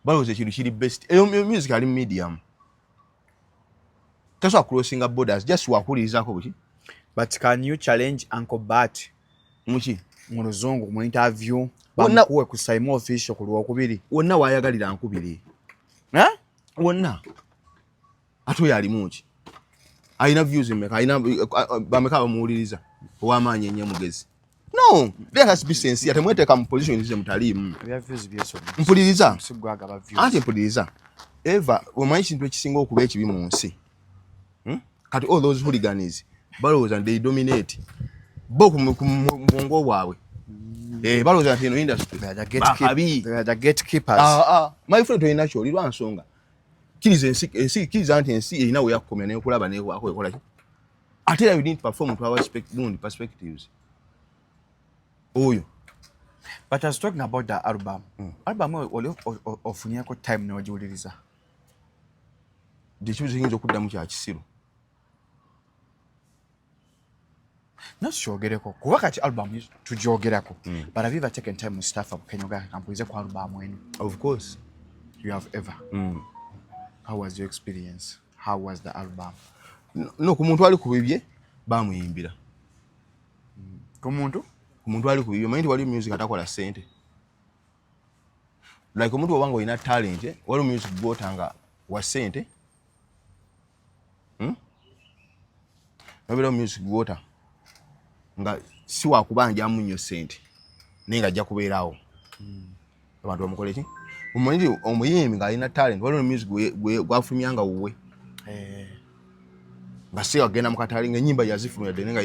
balowooza ekintu kiri best. Music ali medium. Taswa crossing borders, just wakulirizaako buki. But can you challenge Uncle Batt? Muki? Mu Luzungu mu interview. Bamukuwe ku Simon official ku Lwokubiri. Wonna waayagalira nkubiri. Wonna. Ate oyo alimu ki? Alina views mmeka, alina bameka bamuwuliriza. Ow'amaanyi ennyo mugezi. No, there has to be sense. Ate mweteeka mu position ndize mutaliimu. Mpuliriza. Ate mpuliriza. Eva, omanyi kintu ekisinga okuba ekibi mu nsi. Kati all those hooligans, balowooza they dominate. Bo ku mwongo bwabwe. Balowooza nti eno industry. They are the gatekeepers. My friend toyina kyoli lwa nsonga. Kiriza nti ensi erina we yakukomya n'okulaba n'ekola ki. Ate you need to perform to our perspectives. Oyo. But I was talking about the album. Album ofunyako time n'ogiwuliriza. Ekibuzo kiyinza okuddamu kya kisiru. Nasyogereko kuba kati album tugyogerako. But have you ever taken time Mustafa Kenyoga kampulize ku album eno? Of course. You have ever. How was your experience? How was the album? No, ku muntu ali ku bibye bamuyimbira. Ku muntu ali ku bibye manyi wali music atakola sente. Like omuntu obanga ina talent, wali music gwotanga wa sente. Nobera music gwota nga si wakubanja munyo sente nenga ajja kubeerawo. Abantu bamukole ki? Omanyi omuyimbi nga alina talent, wali music gwafumyanga wuwe. Basi agenda mu katali ng'ennyimba yazifumya ddene nga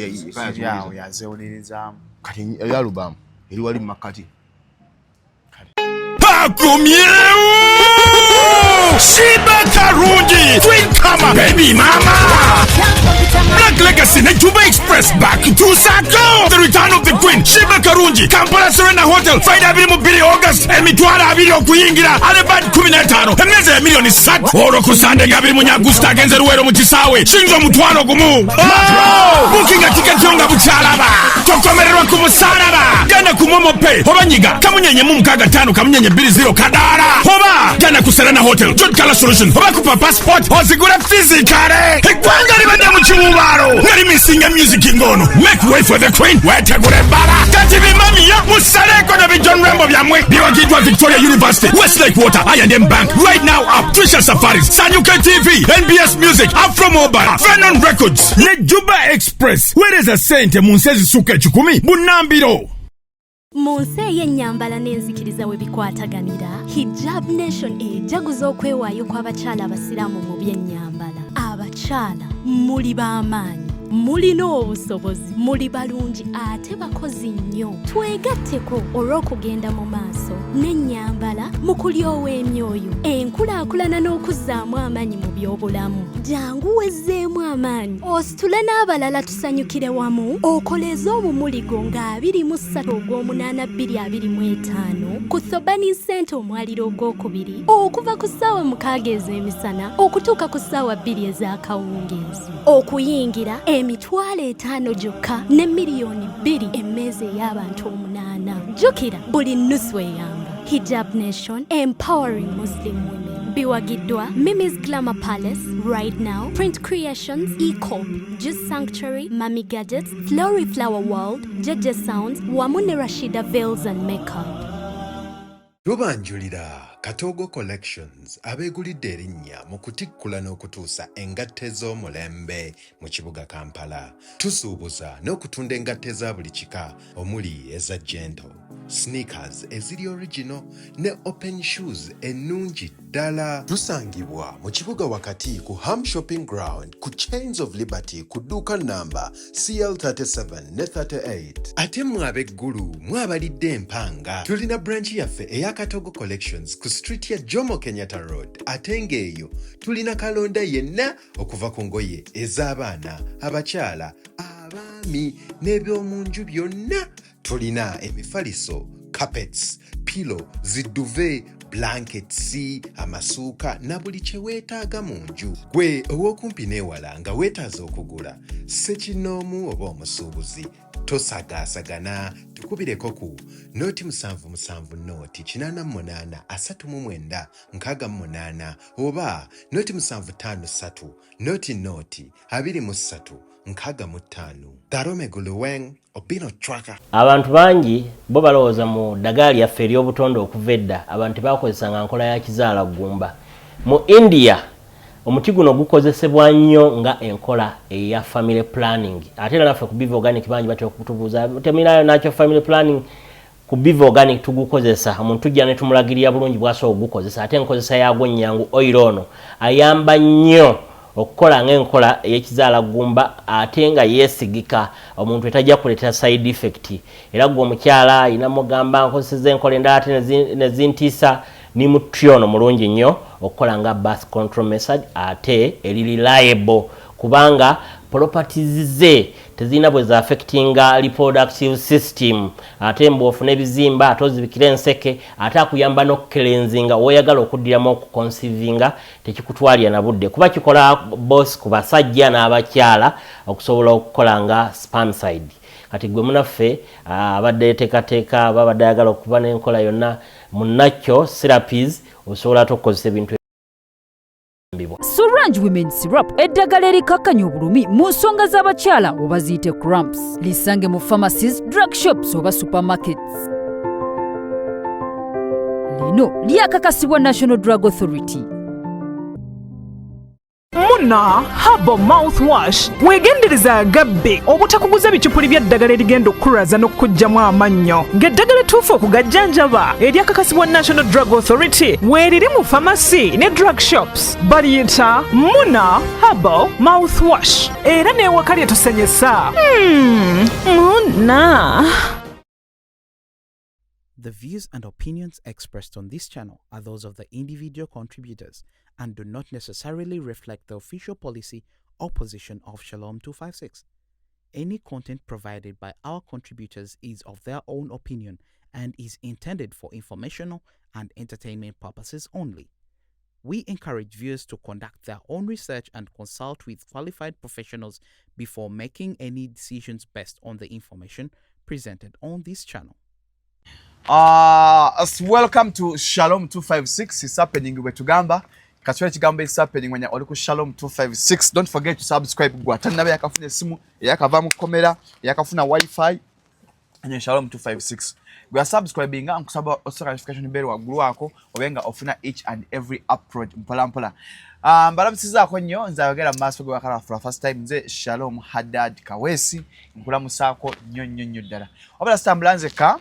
yazewulirizamu. Kati album eri wali mu makati. Pakumyewo! Shiba Karungi! Twin Kama! Baby Mama! Black Legacy na Juba Express back to Sako! The return of the Queen! Shiba Karungi! Kampala Serena Hotel! Friday 22 August! Emitwalo 2 okuyingira! Alebad 15! Emyezi ya milioni 3! Oro ku Sunday 2 Agusta agenze Luwero mu Kisaawe! Shinzo 1 gumu! Booking a ticket yonga bukyalaba! Tokomererwa ku musaraba! Genda ku Momo Pay! Obanyiga! Kamunyenye mu 65 kamunyenye 20 kadara! Hoba! Genda ku Serena Hotel! Good Color Solution! Hoba kupa passport! Ozigura physically! Ekwanga libadde mu kiwubaro! Nali missing a music ingono! Make way for the Queen! Wetegule bala! Kati bimamiya! Musaleko na John Rambo byamwe! Biwagidwa Victoria University! Westlake Water! I&M Bank! Right now up! Trisha Safaris! Sanyuka TV! NBS Music! Afro Mobile! Venom Records! Ne Juba Express! Where is a sente mu nsezi suka 10 Bunambiro! Munsi y'ennyambala n'enzikiriza we bikwataganira, Hijab Nation ejaguza okwewaayo kw'abakyala abasiraamu mu by'ennyambala. Abakyala muli b'amaanyi, mulina obusobozi, muli balungi ate bakozi nnyo. Twegatteko olw'okugenda mu maaso n'ennyambala mu kulyowa emyoyo, enkulaakulana n'okuzzaamu amaanyi mu by'obulamu. Jangu wezzeemu amaanyi, ositule n'abalala tusanyukire wamu, okoleze obumuligo nga 23 Ogw'omunaana 2025 ku Thobani Center omwaliro ogwokubiri okuva ku ssaawa 6 ez'emisana okutuuka ku ssaawa 2 ez'akawungeezi. Okuyingira emitwalo 5 gyokka ne miliyoni 2 emmeeza ey'abantu 8. Jjukira buli nnusu eyamba. Hijab Nation, empowering Muslim women. Biwagidwa, Mimi's Glamour Palace, Right Now, Print Creations, E-Corp, Juice Sanctuary, Mami Gadgets, Flory Flower World, Jeje Sounds, Wamune Rashida Veils and Makeup. Tubanjulira Katogo Collections abeegulidde erinnya mu kutikkula n'okutuusa engatte z'omulembe mu kibuga Kampala. Tusuubuza n'okutunda engatte za buli kika omuli eza gentle, sneakers eziri original ne open shoes ennungi ddala. Tusangibwa mu kibuga wakati ku Ham Shopping Ground ku Chains of Liberty ku dduuka namba CL37 ne 38. Ate mmwe ab'eggulu mwabalidde empanga tulina branch yaffe eya Katogo Collections ku street ya Jomo Kenyatta Road. Ate ng'eyo tulina kalonda yenna okuva ku ngoye ez'abaana, abakyala, abaami n'ebyomunju byonna. Tulina emifaliso, carpets, pillow, ziduve, blankets, amasuuka na buli kye weetaaga mu nju. Gwe ow'okumpi n'ewala nga weetaaza okugula, ssekinnoomu oba omusuubuzi, tosagaasagana, tukubireko ku noti 777 noti 88 39 68 oba noti 753 noti 23 65 Darome Guluweng Obino Tracker. Abantu bangi bo balowooza mu ddagala lyaffe ery'obutonde okuva edda abantu bakozesanga nkola ya kizaala gumba. Mu India omuti guno gukozesebwa nnyo nga enkola eya family planning. Ate era naffe ku Biva Organic bangi batera okutubuuza temirayo nakyo family planning ku Biva Organic tugukozesa. Omuntu tujja ne tumulagirira bulungi bw'asobola okugukozesa. Ate enkozesa yagwo nnyangu oil ono ayamba nnyo okukola ng'enkola ey'ekizaala gumba ate nga yeesigika omuntu etajja kuleetera side effect. Era gwe omukyala ayina mugamba nkozeseza enkola endala ate ne zintiisa ni mutyono mulungi nnyo okukola nga birth control method ate eri reliable kubanga properties ze tezina bwe za affectinga reproductive system ate mbwofuna ebizimba ate ozibikira enseke ate akuyamba n'okukelenzinga woyagala okuddiramu okuconceivinga tekikutwalira na budde kuba kikola boss ku basajja n'abakyala okusobola okukola nga spermicide. Kati gwe munaffe abadde teekateeka babadde ayagala okuba n'enkola yonna munakyo therapies osobola okukozesa ebintu Sorange Women Syrup eddagala erikakkanya obulumi mu nsonga z'abakyala oba ziyite cramps. Lisange mu pharmacies, drug shops oba supermarkets. Lino lyakakasibwa National Drug Authority. Muna Habo mouthwash wegendereza agabbe obutakuguza bicupuli bya ddagala erigenda okukulaza n'okujjamu amannyo ng'eddagala ettuufu okugajjanjaba eryakakasibwa National Drug Authority weeriri mu pharmacy ne drug shops baliyita Muna Habo mouthwash era n'ewaka lyetusenyesa Muna. The views and opinions expressed on this channel are those of the individual contributors and do not necessarily reflect the official policy or position of Shalom 256. Any content provided by our contributors is of their own opinion and is intended for informational and entertainment purposes only. We encourage viewers to conduct their own research and consult with qualified professionals before making any decisions based on the information presented on this channel. Welcome to Shalom 256. It's happening with Tugamba. Kaswele Chigamba is happening when you're Shalom 256. Don't forget to subscribe. Guatanabe yakafuna simu, yakavamu kamera, yakafuna Wi-Fi. And Shalom 256. We are subscribing and kusaba also notification bell wa gulu wako obenga ofuna each and every upload mpola. Mbalamisiza konyo nzayogera maso gwa kala for first time nze Shalom Haddad Kawesi nkula musako nnyo ddala. Obala stambulanze ka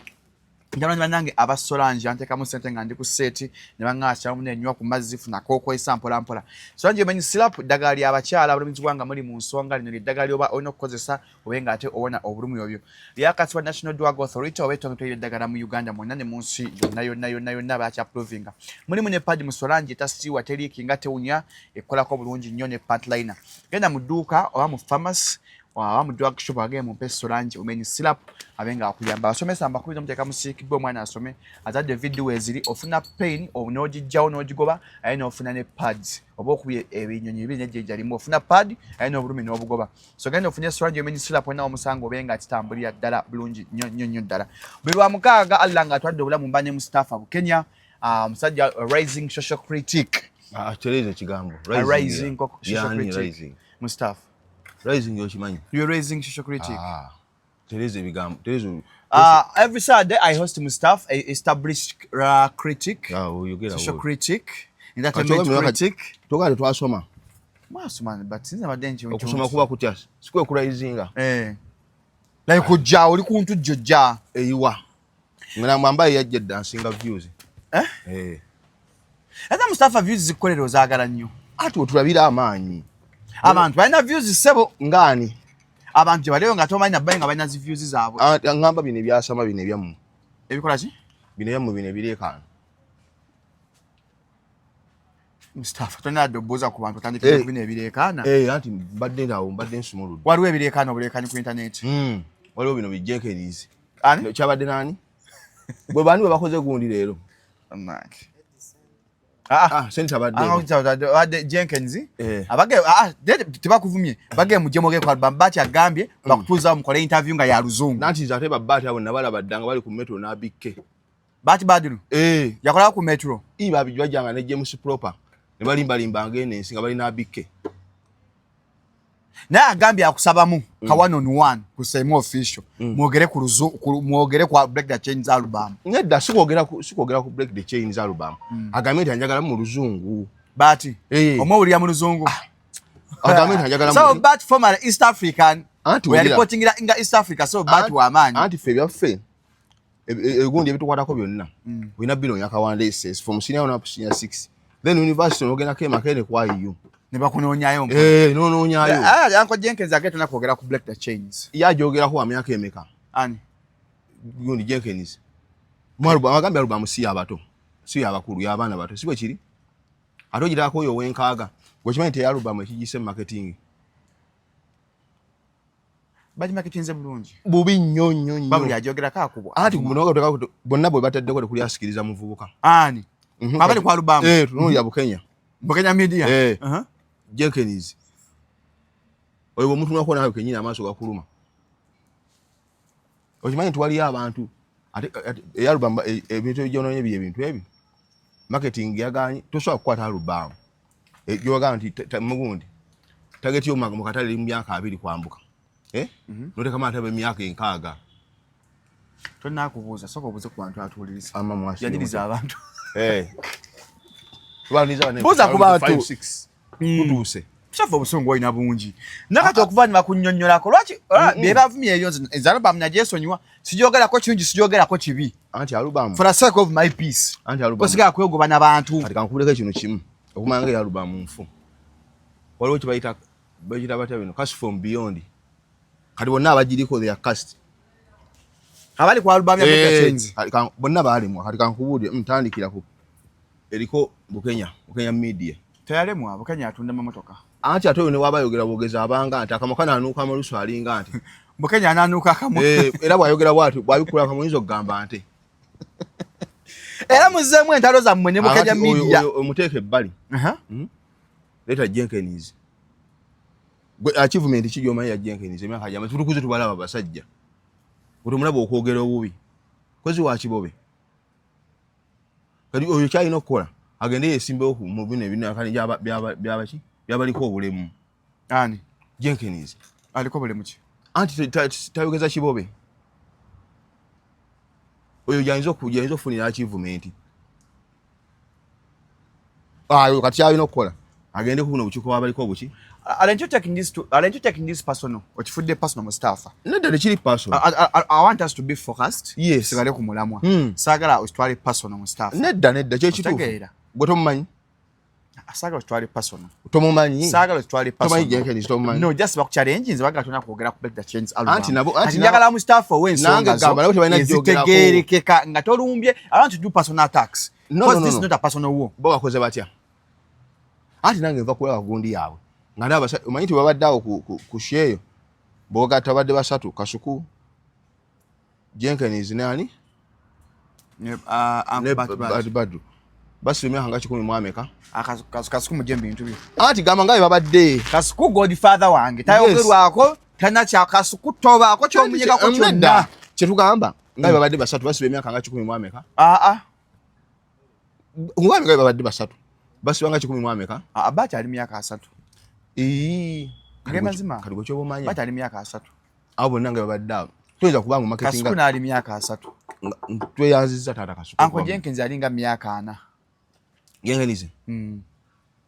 Ndabona banange abasolange anteka mu sente nga ndi ku seti ne bangacha mu nenywa ku mazifu na koko isampola mpola. Solange manyi syrup dagali abakyala abulumizibwa wanga muri mu nsonga lino dagali oba ono kukozesa obenga ate obona obulumi obyo. Lyakatwa National Drug Authority obeto ngitoye dagala mu Uganda monane mu nsi yonna bacha approvinga. Muri mu ne pad mu Solange tasiwa teriki ngate unya ekola ko bulungi nnyo ne patliner. Genda mu duka oba mu pharmacy wa mu drug shop again mu Solange umenyi syrup abenga akuyamba asomesa ambakubiza muteka musikibwe mwana asome azadde video eziri ofuna pain onojijjawo nojigoba ayina ofuna ne pads oba okuye ebinyonyi binyeje jalimu ofuna pad ayina obulumi n'obugoba so genda ofune Solange umenyi syrup na omusango obenga atambulira ddala bulungi nnyo ddala bilwa mukaaga allanga atwadde obulamu mbane Mustafa Kenya musajja rising social critic tereza kigambo rising social critic Mustafa rising yochimanyi you're raising social critic tereza bigambo tereza every Saturday I host Mustafa a established critic social critic entertainment critic tokale twasoma mwasoma but since abadenji okusoma kuba kutya sikwe kurisinga like kujja oli kuntu jjojja eyiwa ngana mwamba yajje dansinga views ata Mustafa views zikolero zaagala nnyo ati otulabira amaanyi abantu balina views sebo ngani abantu baliyo nga tomanyi nga balina zi views zaabwe ngamba bine byasama bine byamu ebikola ki bine byamu bine birekana Mustafa tona doboza ku bantu kandi bine birekana anti mbadde ndawo mbadde nsumulu waliwo ebirekana oburekani ku internet waliwo bino bijenkins ani kyabadde nani bwe bani bwe bakoze gundi leero Senator badde. Jenkins. Abage tebakuvumye. Bage mujemoge kwa album Batt agambye bakutuza mukole interview nga ya luzungu. Nanti zate Batt abo nabala baddanga bali ku metro na bikke. Batt Badru. Yakola ku metro. Iba bijwajanga ne James proper. Ne balimba ngene singa bali na bikke. Na agambye akusabamu ka 1-on-1 ku same official. Mwogere ku luzungu mwogere kwa Break the Chains album. Nedda sikwogera ku Break the Chains album. Agambye nti anjagala mu luzungu. Batt. Omwulira mu luzungu. Agambye nti anjagala mu. So Batt former East African. We are reporting in East Africa so Batt wa manyi. Anti fe byaffe. Egundi ebitukwatako byonna. Wina billion yakawandese from senior 1 up to senior 6. Then university ogenda kema kene kwa you. Ne bakunonyayo. Nonyayo. Yanko Jenkins agete nakwogera ku Break the Chains. Yajogera ku amyaka emeka. Ani. Gundi Jenkins. Mwaruba agambye aluba musiya abato. Si abakulu y'abaana bato. Sibwe kiri. Atogira ko yo wenkaaga. Gwekimanyi te yaluba mu ekigise marketing. Baji marketing ze bulungi. Bubi nnyo. Babuli ajogera kakubo. Ati munoga tokako bonna bwe bataddeko kuli asikiriza muvubuka. Ani. Abali kwa Lubamba. Tuno Bukenya. Bukenya media. Jenkins. Oyo omuntu mwako nawe kenyina amaaso gakuluma. Okimanyi twali abantu ate Lubamba ebintu ebyononye ebintu ebi. Marketing yaganye tosobola kukwata Lubamba. Gyoga nti mugundi. Target yo mu katale mu myaka 2 kwambuka. Note kama atabe myaka 6. Tonna kubuza soko buze ku bantu atuliriza. Ama mwasi. Yadiriza abantu. Tubaniza ne. Buza ku bantu 5-6. Kutuse. Shafa obusongo ina bungi. Nakati okuvanyuma kunnyonnyolako lwaki bebavumye ebyonze ezalubam najesonywa sijogera ko kirungi sijogera ko kibi. Anti alubam. For the sake of my peace. Anti alubam. Osiga kwegoba n'abantu. Kati kankubuleka kino kimu. Okumanga ya alubam mfu. Waliwo kibayita bata bino cash from beyond. Kati bonna abagiriko they are cast. Abali kwa album ya Break the Chains. Bonna baalimu kati kankubulye mtandikira ku eriko Bukenya media. Tayalemu Bukenya atunda mamotoka. Anti atoyo ne wabayogera bogeza abanga anti akamakana anuka amalusu alinga anti. Bukenya ananuka akamu. Era bwayogera bwatu bwabikula akamuyizo gamba anti. Era muzemu entalo za mmwe ne Bukenya media. Omuteke bali. Leta Jenkins. Achievement kijoma ya Jenkins emyaka jama tutukuze tubalaba basajja. Utumulabo okwogera obubi. Kozi wa kibobe. Kali oyo kyali nokola. Agende yesimbe ku mu bino ebino akani byabaki byabaliko obulemu. Ani Jenkins aliko obulemu ki? Anti tayogeza kibobe. Oyo yanzo funira achievement. Ayo kati yayo nokola. Agende kuno buchiko abaliko obuki. Aren't you taking this personal? Or you the personal Mustafa? Not that the personal. I want us to be focused. Yes. Sigale ku mulamwa. Sagala ostwali personal Mustafa. Nedda kye kituufu. Gotomanyi. Sagala ostwali personal. Tomumanyi. Sagala ostwali personal. Tomanyi Jenkins tomumanyi. No, just back challenge nzibanga tuna kwogera ku Break the Chains album. Anti nabo njagala Mustafa wensonga zo. Nanga gamba jogera ko. Tegerekeka nga tolumbye. I want to do personal attacks. No. This is not a personal war. Bo bakoze batya. Anti nange nva kuwa gundi yawe. Ngana umanyiti babaddawo ku sheyo. Boga tabadde basatu Kasuku. Jenkins nani? Batt Badru. Basi mya hanga 10 mwameka. Kasuku mujembe bintu bi. Anti gamba ngaye babadde. Kasuku godfather wange. Tayogerwako tana kya Kasuku toba ko kyo munyega ko kyonna. Kyetugamba ngaye babadde basatu basi emyaka nga 10 mwameka. Ngwana ngaye babadde basatu. Basi wanga 10 mwameka. Batt ali myaka 3. Ngemazima. Kaligo kyo bomanya. Batt ali myaka 3. Abo nange babadde. Tuyinza kubanga marketing. Kasuku ali myaka 3. Tweyanziza tata Kasuku. Uncle Jenkins alinga myaka 4. Jenkins.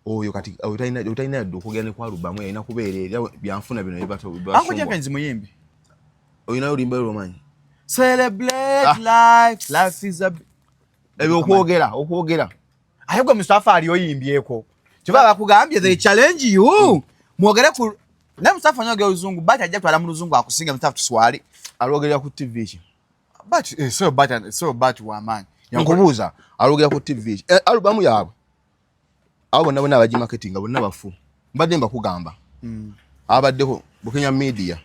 Oyo kati utaina yaddo kugenda kwa Lubamu ina kubeerera byanfuna bino ebibato. Uncle Jenkins muyimbi. Oyina olimba romanyi. Celebrate life. Life is a okwogera. Ayego Mustafa ali oyimbyeko. Kiba bakugambye they challenge you. Mwogere ku na Mustafa nyoge uzungu Batt ajja twala mu luzungu akusinga Mustafa tuswali. Alogera ku TV ki. But so Batt wa man. Yankubuza alogera ku TV. Albamu yaabwe. Abo nabo nabaji marketing abo nabafu. Mbadde mbakugamba. Abaddeko Bukenya media.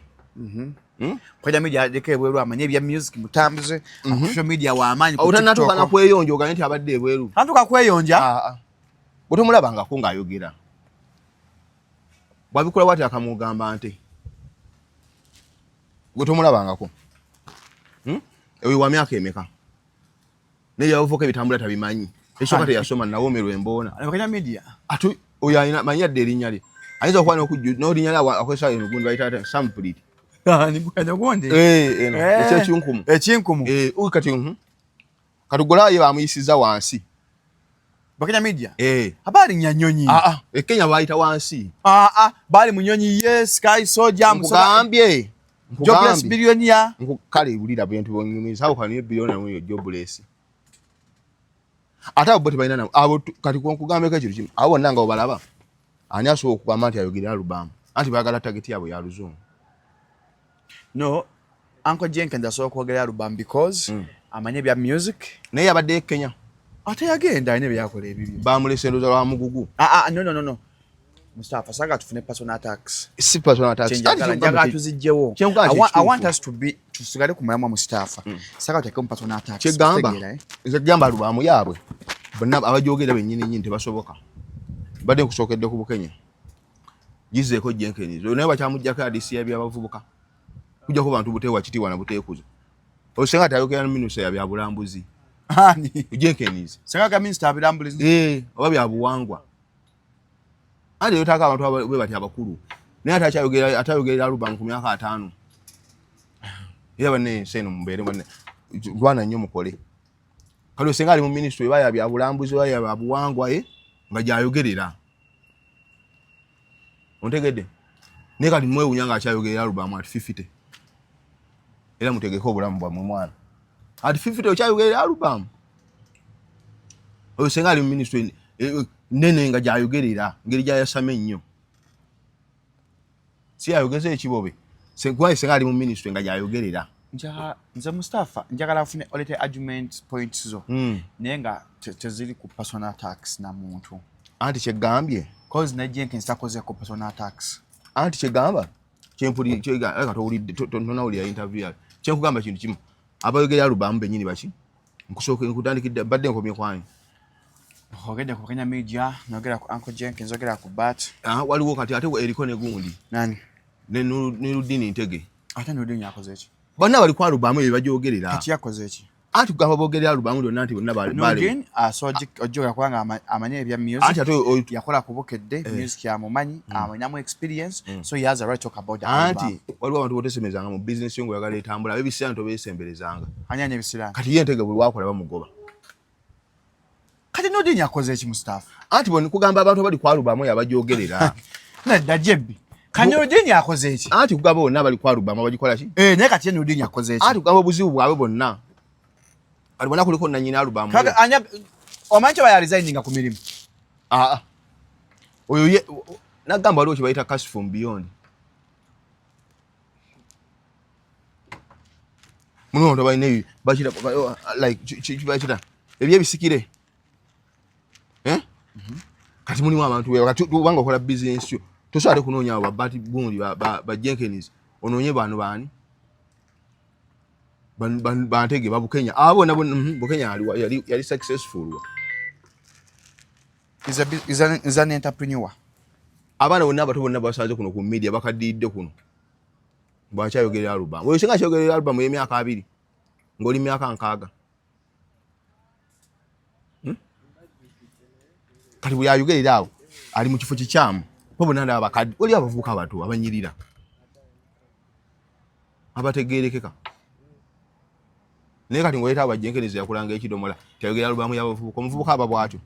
Kwa media deke bweru amanye ebya music mutambuze. Social media wa amanyi ku TikTok. Utanatuka na kweyonja ogane nti abadde bweru. Antuka kweyonja? Botomulabangako ng'ayogera. Bwabikola bwati akamugamba nte. Botomulabangako. Ewe wa myaka emeka. Ne yavuka ebitambula tabimanyi. Eshoka teyasoma nawomerwa embona. Abakanya media. Atu oyo ayina manyadde erinnya lye. Ayinza okuba n'okujju n'erinnya lye akozesa enugundi bayita sample. Ni bukanya gonde. Eno. Eky'ekinkumu. Ekinkumu. Kati Katugola ye bamuyisiza wansi. Bakanya media. Habari nyanyonyi. Kenya bayita wansi. Bali munyonyi yes sky soldier mugambye. Jobless billionaire. Kale ulira bintu bonyumiza aho kaniye billionaire mwe jobless. Ata bote bayina na abo kati kugambe ka kiru kimu. Abo nanga obalaba. Ani aso okugamba nti ayogera alubamu. Anti bagala target yabo ya luzungu. No, Uncle Jenkins aso okwogera alubamu because amanye bya music. Naye abadde Kenya. Ate yagenda ne byakola ebibi. Bamulese ndoza lwa mugugu. No. Mustafa, saga tufune personal attacks. Si personal attacks. Njaga tuzijjewo. I want us to be tusigale ku mulamu Mustafa. Saga tuteke mu personal attacks. Nze gamba alubamu yaabwe. Bonna abajogera bennyini tebasoboka. Badde kusookedde ku Bukenya. Gizeeko Jenkins. Naye bakyamujjako adisi y'abavubuka. Kujja ku bantu buteewa kitiibwa na buteekuza. Osenga tayogera n'minusa ya bya bulambuzi. Jenkins. Senga ka minister abirambulizi. Oba bya buwangwa. Ali yotaka abantu bwe bati abakulu. Naye atayogera alubamu ku myaka 5. Yaba ne seno mbere bane. Rwana nnyo mukole. Kale osenga ali mu ministry baya bya bulambuzi baya bya buwangwa nga jayogerera. Ontegedde. Ne kali mwe unyanga achayogerera alubamu at 50. Era mutegeko obulamu bwa mwana. At 50 ochayogerera alubamu. Osenga ali mu ministry nene nga jayogerera ngeri jayasame nnyo. Si ayogeze ekibobe. Senga ali mu ministry nga jayogerera. Nze Mustafa njagala afune olete argument points zo. Nenga teziri ku personal attacks na muntu. Anti kyegambye cause na Jenkins takoze ku personal attacks. Anti kyegamba kyempuli kyega katowulidde tonna uli ya interview. Kyekugamba kintu kimu. Abayogera alubamu bennyini baki. Nkusooke nkutandikidde badde nkomye kwani. Ogenda ku Kenya media nogera ku Uncle Jenkins ogera ku Bat. Waliwo kati ate eriko ne gundi. Nani? Ne Nurudini Ntege. Ate Nurudini yakoze eki? Bonna bali kwa alubamu ebyo bajogerera. Kati yakoze eki? Anti kugamba bogerera alubamu lyonna nti bonna bali. Nurudini ojoga kwanga amanye ebya music. Anti ate yakola kubukedde music ya mumanyi amanyamu experience so he has a right to talk about that. Anti waliwo abantu botesemezanga mu business yongo yagala etambula ebisira nto besemberezanga. Anyanya ebisira. Kati ye Ntege buli wakola bamugoba. Kati Nurudini yakoze eki Mustafa? Anti bonna kugamba abantu bali kwa alubamu yabajogerera. Na dajebbi. Nurudini yakoze eki? Anti kugamba bonna bali kwa alubamu bagikola ki? Naye kati Nurudini yakoze eki? Anti kugamba obuzibu bwabwe bonna. Alibona kuliko nanyina alubamu. Kaga anya omancho baya resigninga ku mirimu. Oyo ye nagamba waliwo kibayita cash from beyond. Muno ndo bayine bachira like chibachira. Ebye bisikire. Kati mulimu abantu we kati tubanga okola business yo. Tosale kunoonya aba bati gundi ba Jenkins. Onoonye bano bani? Bantege babukenya. Abo nabo Bukenya yali successful. Is an entrepreneur. Abana bonna abato bonna basaze kuno ku media bakadidde kuno. Bwachayogerera alubamu. Oyo singa chayogerera alubamu y'emyaka 2. Ngoli myaka 6. Kati bwe yayogerera awo ali mu kifo kikyamu. Bo bonna ndaba bakadde. Oli abavubuka abato abanyirira. Abategerekeka. Naye kati ngoleta aba Jenkins yakulanga ekidomola. Tayogera alubamu y'abavubuka. Omuvubuka aba bwatyo.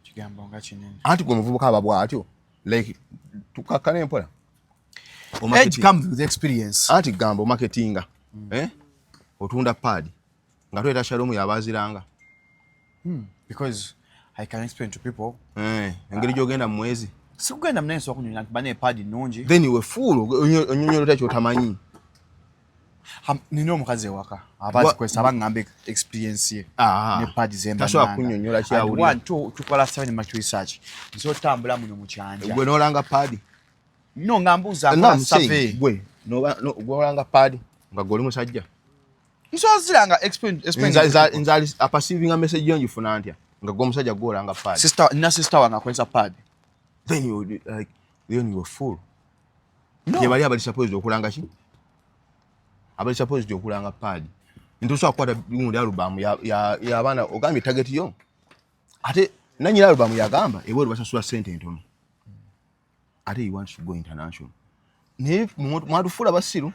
Kigambo nga kinene. Anti gwe muvubuka aba bwatyo. Like tukakane mpola. Age comes with experience. Anti gambo marketinga. Otunda pad. Nga tweta Shalom yabaziranga. Because I can explain to people. Engeri gyogenda mu mwezi. Sikugenda mnenso okunyonya bane pad nungi. Then you were fool. Onyonyo tacho tamanyi. Nino omukazi waka. Abazi kwesa bangambe experience ye. Ne pad zemba. Taso akunyonyola kyawuli. I want to tukola 7 much research. Nso tambula muno mu kyanja. Gwe nolanga pad. No ngambuza kwa survey. Gwe no gwolanga pad nga goli musajja. Nsoziranga explain nzali a perceiving a message yonji funa ntya nga gwo musajja gwolanga pad. Sister wange akozesa pad. Then you like then you were full. No. Ye bali abali supposed okulanga ki? Abali supposed okulanga pad. Ntuso akwata gundi album ya bana ogambye target yo. Ate nanyi album ya gamba ebwe basasula sente ntono. Ate you want to go international. Ne mwatu fula basiru.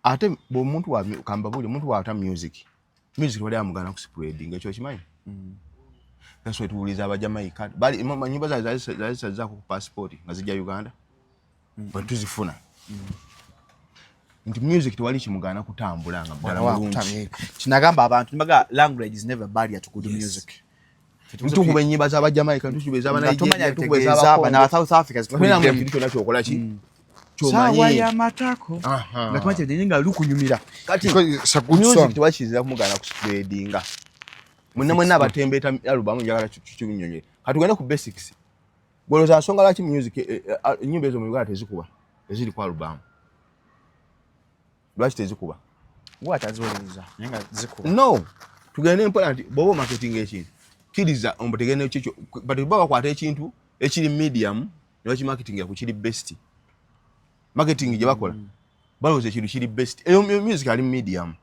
Ate bo muntu wa kamba buli muntu wa ata music wali amugana ku spreading ekyo kimanyi. That's why tuuliza abajamaika bali nyumba za ku passport nga zijja Uganda batuzifuna. Nti music twali kimugana kutambula nga bala bulungi. Kinagamba abantu nibaga language is never barrier to good music. Ntukuba nyimba za abajamaika ntukubeza abana tukubeza abana South Africa kitu nakyo okola ki? Sawa ya matako. Ngatumate deninga lukunyumira. Kati music twakizira kumugana ku spreadinga. Mwenna abatembeta album njagala kibinyonye. Katugenda ku basics. Goloza nsonga laki music nyimba ezo mu Uganda tezikuba. Eziri ku album. Lwaki tezikuba? Wataziweza. Nyenga zikuba. No. Tugende important bobo marketing ekintu. Kiriza ombotegene ekyo but baba kwata ekintu ekiri medium ne marketing ya kukiri best. Marketing je bakola. Baloze ekintu kiri best. Eyo music ali medium.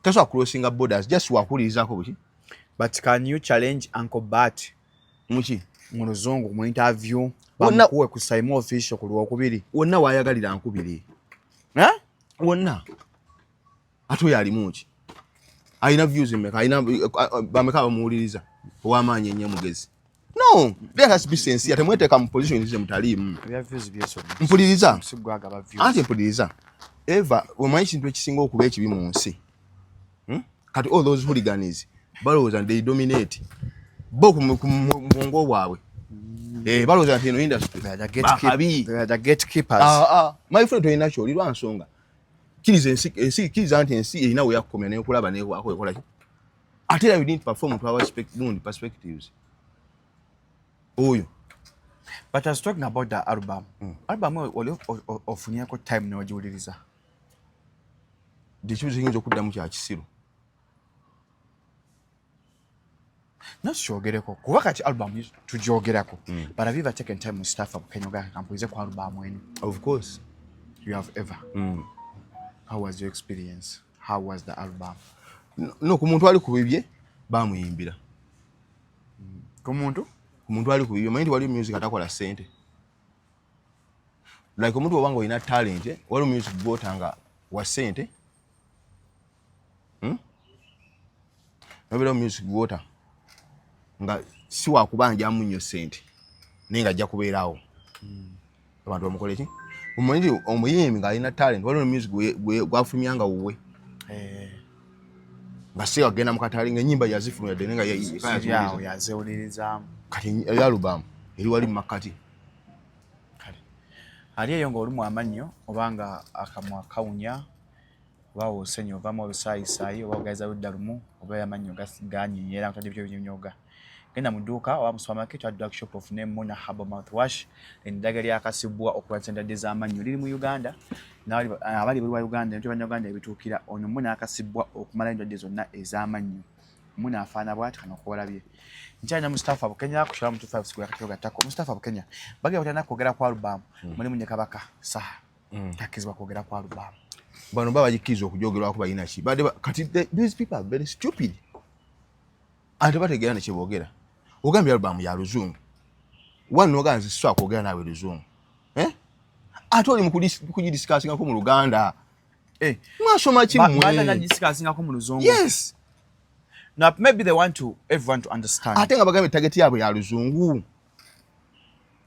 That's why crossing up borders just wakuliza ko buki. But can you challenge Uncle Batt muki muluzungu mu interview bamukuwe ku Simo official ku lwokubiri wonna wayagalira nkubiri wonna ato yali muki aina views mmeka aina bameka bamuuliriza ow'amaanyi ennyo mugezi. No, there has to be sense yate mweteka mu position ize mutalimu mpuliriza ate mpuliriza eva omanyi kintu ekisinga okuba ekibi mu nsi. Kati all those hooligans balowooza they dominate bo ku mwongo bwabwe balowooza nti eno industry they are the gatekeepers. My friend toyina kyo lirwa nsonga kiriza nti ensi erina we yakomya nekulaba nekwako ekola ki ate you need to perform to our perspectives oyo. But I was talking about the album. Album oli ofunyako time n'ogiwuliriza ndikibuzo kiyinza okuddamu kya kisiru. Nasyogereko kuba kati album tugyogerako but have you ever taken time Mustafa Bukenyoga kampulize ku album eno? Of course you have ever. How was your experience? How was the album? No, ku muntu ali ku bibye bamuyimbira. Ku muntu ali ku bibye mind wali music atakola sente. Like omuntu obanga ina talent wali music botanga wa sente. Nobela music bota nga si wakubanja amunyo sente ninga ajja kubeerawo. Abantu bamukole ki omundi omuyimbi nga alina talent waliwo music gwafumyanga wuwe nga si agenda mu katali nga ennyimba yazifumya ddene nga yazewulirizamu kati album eri wali mu makati ali eyo ng'olimu amannyo obanga akamwa kawunya oba osenyi ovamu olusaayisayi oba ogayiza ludda lumu oba amannyo ganyinyera nkutadde ebyo binyoga genda mu dduuka oba mu supermarket wa drug shop ofune Muna Hijab mouthwash eddagala lyakasibwa okulwanyisa endwadde z'amannyo liri mu Uganda abali buli wa Uganda ntyo bannayuganda ebituukira ono Muna akasibwa okumala endwadde zonna ez'amannyo. Muna afaana bw'ati kano kwolabye nkyalina Mustafa Bukenya ku Shalom 256 yakatiro gattako. Mustafa Bukenya bagenda batandika kwogera ku album mulimu ne Kabaka saha takkizibwa kwogera ku album bano baba bajikkiriza okujoogerwako balina ki badde kati these people are very stupid ate bategeera ne kyeboogera ogambye album ya luzungu wano oganze swa kwogera nawe luzungu ate oli mukugidiscussingako mu Luganda mwasoma kimwe mu luzungu. Yes. Now maybe they want to everyone to understand. Ate nga bagambe target yabwe ya luzungu.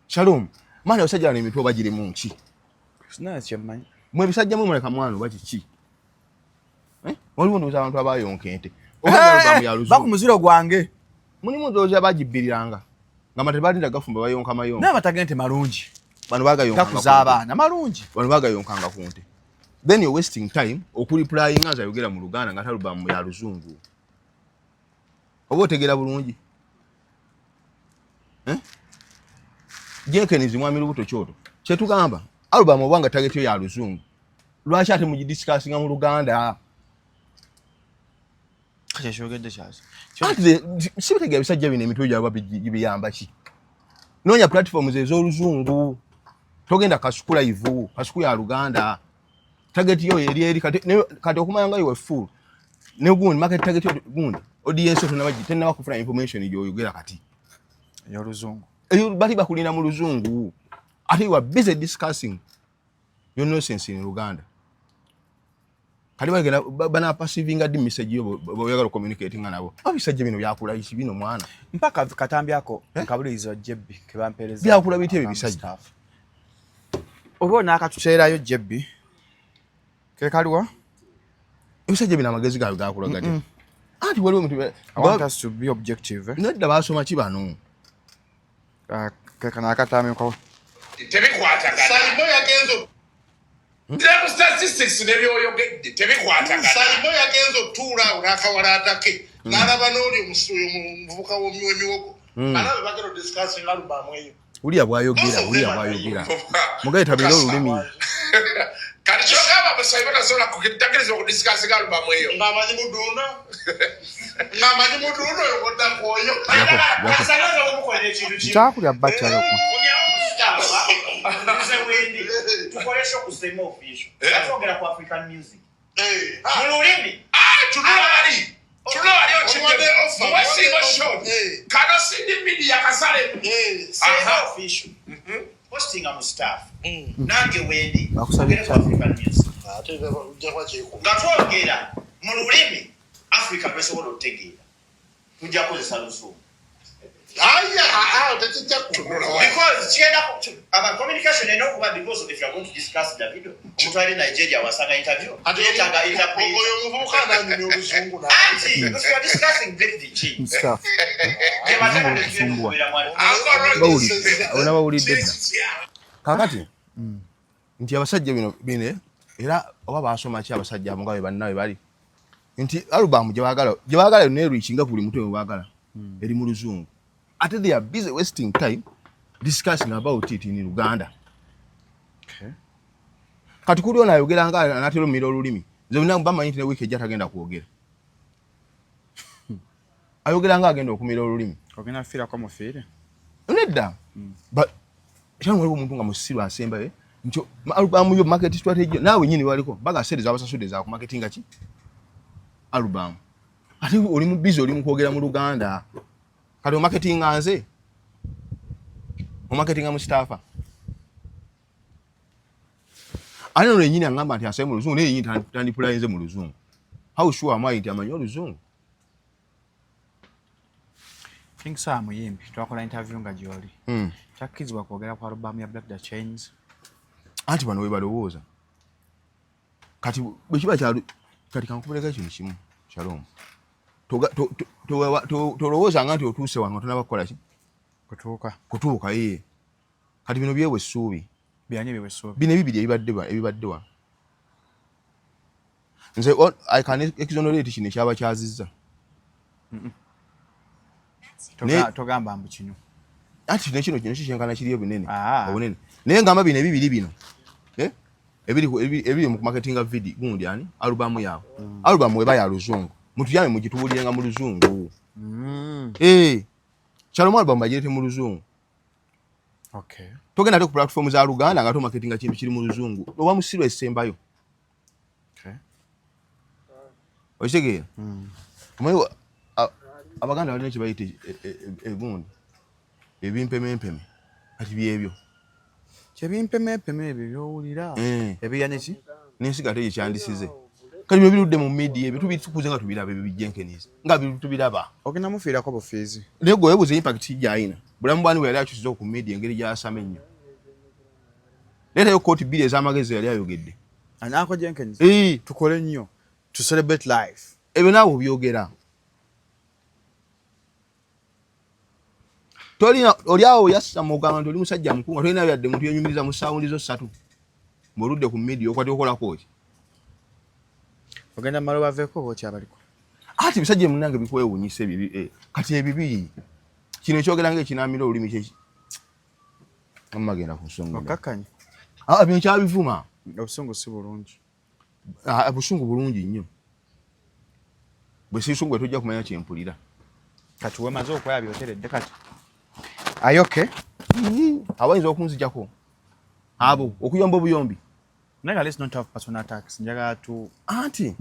Shalom. Mwana osajja ne mitwe bagire mu nki. Sina kyemmanyi. Mwe bisajja mwe muleka mwana baki ki? Waliwo ndoza abantu abayonkente. Baku muziro gwange. Muni muzoza bagibbiriranga. Nga matebalinda gafumba bayonka mayonka. Na batagente malungi. Bano bagayonka. Takuzaba na malungi. Bano bagayonkanga kunte. Then you're wasting time okuliplying as ayogera mu Luganda nga talubamu ya luzungu. Obo tegera bulungi. Jenkins mwami lubuto kyoto. Kye tugamba album obanga target ya luzungu. lwaki ate mugidiscussinga mu Luganda kati kyogedde kyaki ate sibitegera ebisajja bino emitwe gyabwe biyamba ki noonya platforms ez'oluzungu togenda kasuku live kasuku ya Luganda target yo eri kati okumanya nga iwe full ne gundi market target yo gundi audience tunabaji tena bakufuna information gy'oyogera kati y'oluzungu eyo bali bakulina mu luzungu ate you are busy discussing your nonsense in Luganda kali bagenda bana passivinga di message yo boyagala communicating nabo abisajja bino byakula isi bino mwana mpaka katambi ako kabulizo jebbi kebampereza byakula bitebe bisajja obona akatuseerayo jebbi ke kaliwa ebisajja bino amagezi gaabwe gakula gati ati waliwo omuntu I want us to be objective nedda basoma ki bano kana akatambi ko tebikwatagana Salimo yagenzo Ndira statistics nebyoyogedde tebikwatagana Salimo yagenzo tuula unakawalatake nalaba n'oli omuvubuka w'emiwogo alabe bagero discussing album eyo uliya bwayogera mugaye tabira olulimi kati kyogamba musaiba tasobola kugitegereza okudiscussing album eyo ng'amanyi muduuno yogoddakwoyo kyakulya bakyaloko tukolesha okusema official atwogera ku African music mululimi tunali okimwade muwasinga show kano sindi media kasale sema official postinga mu staff nange wendi okugera ku African music nga twogera mululimi Africa pesobola otegeera tujja kozesa luzungu because our communication is not about because if you are going to discuss the video mutwali Nigeria wasanga interview yetanga interpret oyo muvubuka nani ne oluzungu na anti because you are discussing the change stuff bawulidde dda kakati nti abasajja bino era oba basoma ki abasajja abo nga bwe bannawe bali nti album gye baagala ne reachinga buli mutwe we baagala eri mu luzungu ate they are busy wasting time discussing about it in Luganda. Kati kuli ona ayogera nga anatero mira olulimi nze bina bamanyi ne week ejja tagenda kwogera ayogera nga agenda okumira olulimi ogenda fira kwa mufire nedda but cyangwa waliwo omuntu nga musiru asemba ncho album yo market strategy nawe nyini waliko baga series abasasude za ku marketing ki album ate oli mu busy oli mu kwogera mu Luganda kati o marketing anze o marketing a Mustafa ano le nyini angamba nti asema luzungu ne nyini tandipulayenze mu luzungu how sure am I nti amanyo luzungu think saa muyimbi twakola interview nga gyoli chakkizibwa kwogera ku album ya Black the Chains anti bano we balowooza kati bwe kiba kyalu kati kankubuleka ekintu kimu Shalom tolowooza nga nti otuuse wano tonabakola ki kutuuka ye kati bino byewe essuubi byanye byewe essuubi bino ebibiri ebibadde wa nze I can exonerate kino ekyaba kyazizza togamba mbu kino ati kino kikyenkana kiri obunene obunene naye ngamba bino ebibiri bino ebiri mu marketing video gundi ani album yawe album weba ya luzungu mutuyame mugitubulirenga mu luzungu Shalom album bagirete mu luzungu okay togenda ate ku platform za Luganda nga to marketing kintu kiri mu luzungu oba musiro esembayo okay oshege omayo abaganda balina kibayite egundi ebimpemempeme ati byebyo kyebimpemempeme ebyo byowulira ebiyane ki n'ensiga ate yekyandisize kali birudde mu media ebyo tubitukuze nga tubiraba ebyo Jenkins nga tubiraba ogenda mufiirako bufiizi nego webuze impact gyayina bulamu bwani bwe yali akyusiza ku media engeri gyasama ennyo leeta yo kooti bbiri ez'amagezi yali ayogedde anaako Jenkins tukole nnyo to celebrate life ebyo naawe obyogera tolina oli awo yassa mugamba nti oli musajja mukulu nga tolina yadde muntu yenyumiriza mu sawundi zo 3 ng'oludde ku media okwati okolako ki ogenda malo baveeko oba okyabaliko ati bisajja munange bikwewunyisa kati ebibi kino ekyogera ng'ekinamira olulimi kyeki amagenda ku nsonga okakkanya bino kyabivuma obusungu si bulungi Busungu bulungi nnyo. Bwe sisungu tujja kumanya kyempulira. Kati wemaze okwaya byoteredde kati. Ayoke. Abayinza okunzijjako. Abo okuyomba obuyombi. Naga, let's not have personal attacks. Njaga to Auntie,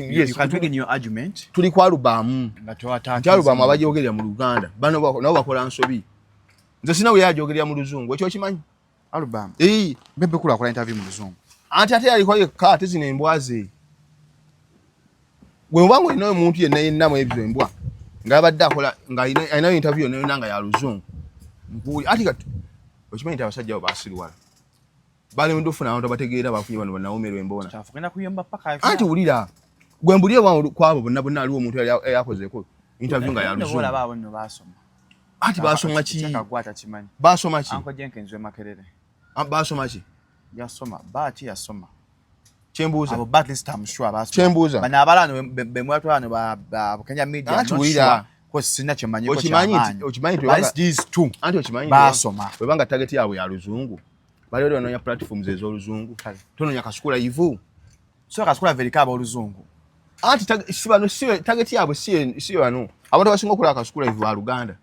yes, you can bring in your argument. Tuli kwa alubamu. Nga to attack. Alubamu abajogerera mu Luganda. Bano bakola nsobi. Nze sina we yajogerera mu Luzungu. Ekyo kimanyi? Alubamu. Bebe kula akola interview mu Luzungu. Anti ate yali kwa ka tezina embwaze. Gwe mbango ino omuntu yenna mu ebyo embwa. Ngabadde akola nga ina interview nayo nanga ya Luzungu. Mpuli ati kati. Okimanyi abasajja abo basirwala. Bali ndofuna abantu bategeera bafunye bano banawomerwa embona. Kyafugenda kuyamba paka. Anti ulira. Gwe mbuliye kwabo bonna aliwo omuntu yakozeko interview nga ya Luzungu. Bola baabo nno basoma. Ati basoma ki? Kyakagwata kimanyi. Basoma ki? Uncle Jenkins Makerere. Basoma ki? Yasoma. Baati yasoma. Chembuza. Abo bat list I'm sure basoma. Chembuza. Bana abalano bemwatu bano ba Kenya media. Anti ulira. Ko sina kimanyi ko okimanyi twebanga these two. Anti okimanyi basoma. Webanga target yaabwe ya Luzungu. Bali wali wanonya platforms ez'Oluzungu. Tononya kasukula yivu. So kasukula verikaba Oluzungu. Anti sibano siwe target yaabwe siyo wano. Abantu basinga okulaba kasukula yivu wa Luganda.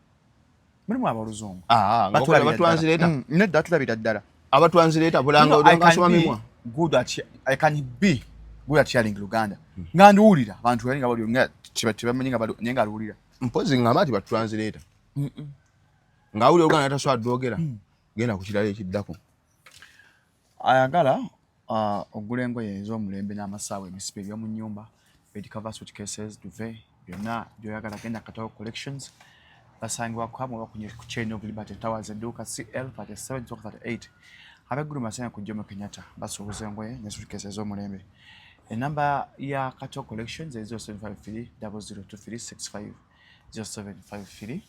Mulimu aba Oluzungu. Abatranslator. Nedda tulabira ddala. Abatranslator bulanga odongasoma mimwa. Good at I can be good at sharing Luganda. Nganduulira abantu yalinga bali nga kibamanyi nga bali nyenga alulira. Mpozi ngamba ti batranslator. Ngawuli Luganda taswa dogera. Genda ku kirala ekiddako. Ayagala ogula engoye ez'omulembe n'amasaawa emisibe eby'omu nnyumba, bed cover suitcases, duvet, byonna by'oyagala genda Katawo Collections. Basangibwa kwamu bakunye ku chain of Liberty Towers edduuka CL 37-38. Abeggulu masanya ku Jomo Kenyatta basuubuza engoye ne suitcases ez'omulembe. Enamba ya Katawo Collections is 0753 002365. 0753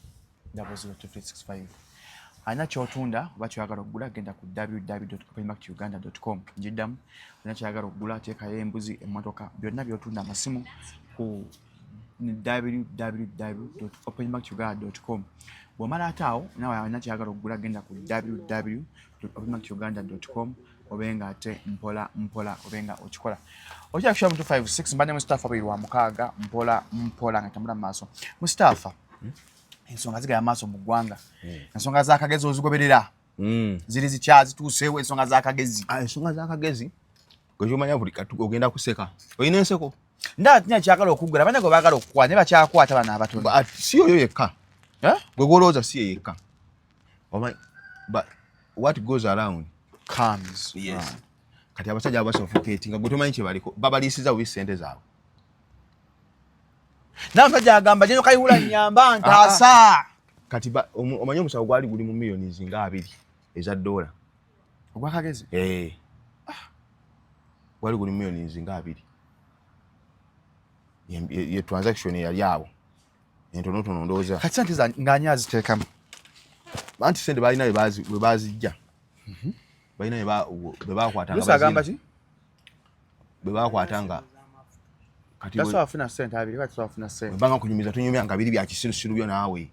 002365. Alina kyotunda oba kyoyagala okugula genda ku www.openmarketuganda.com. Njiddamu alina kyoyagala okugula teekayo embuzi, emmotoka, byonna byotunda amasimu ku www.openmarketuganda.com. Bw'omala ate awo nawe alina kyoyagala okugula genda ku www.openmarketuganda.com obenga ate mpola obenga okikola. Oja kusha mu 256 mbane Mustafa biri wa mukaaga mpola nga tambula maaso. Mustafa ensonga zigaya maaso mu ggwanga. Ensonga z'akagezi ozigoberera. Ziri zikyazi tuuseewo ensonga z'akagezi. Ensonga z'akagezi gwe kyomanya buli katu ogenda kuseka. Oyina enseko? Nda tinya kyagala okuggula bane go baagala okukwata ne bakyakwata bana abatono. Si oyo yekka. Gwe gwolowooza si ye yekka. But what goes around comes. Yes. Kati abasajja abasuffocate nga gwe tomanyi kye baliko babaliisiza bubi ssente zaabwe. N'abasajja agamba gye kayihula nnyamba ntaasa. Kati omanyi omusawo gwali guli mu millioni zinga 2 eza dola. Ogwakagezi? Gwali guli mu millioni zinga 2. Ye transaction yali awo. Entonotono ndowooza. Kati sente ng'ani aziteekamu? Anti sente balina bwe bazijja. Balina bwe baakwatanga. Lusa agamba ki? Bwe baakwatanga. Kati That's why afuna sente abiri kati afuna sente. Banga kunyumiza tunyumya nga biri bya kisirusiru byo naawe.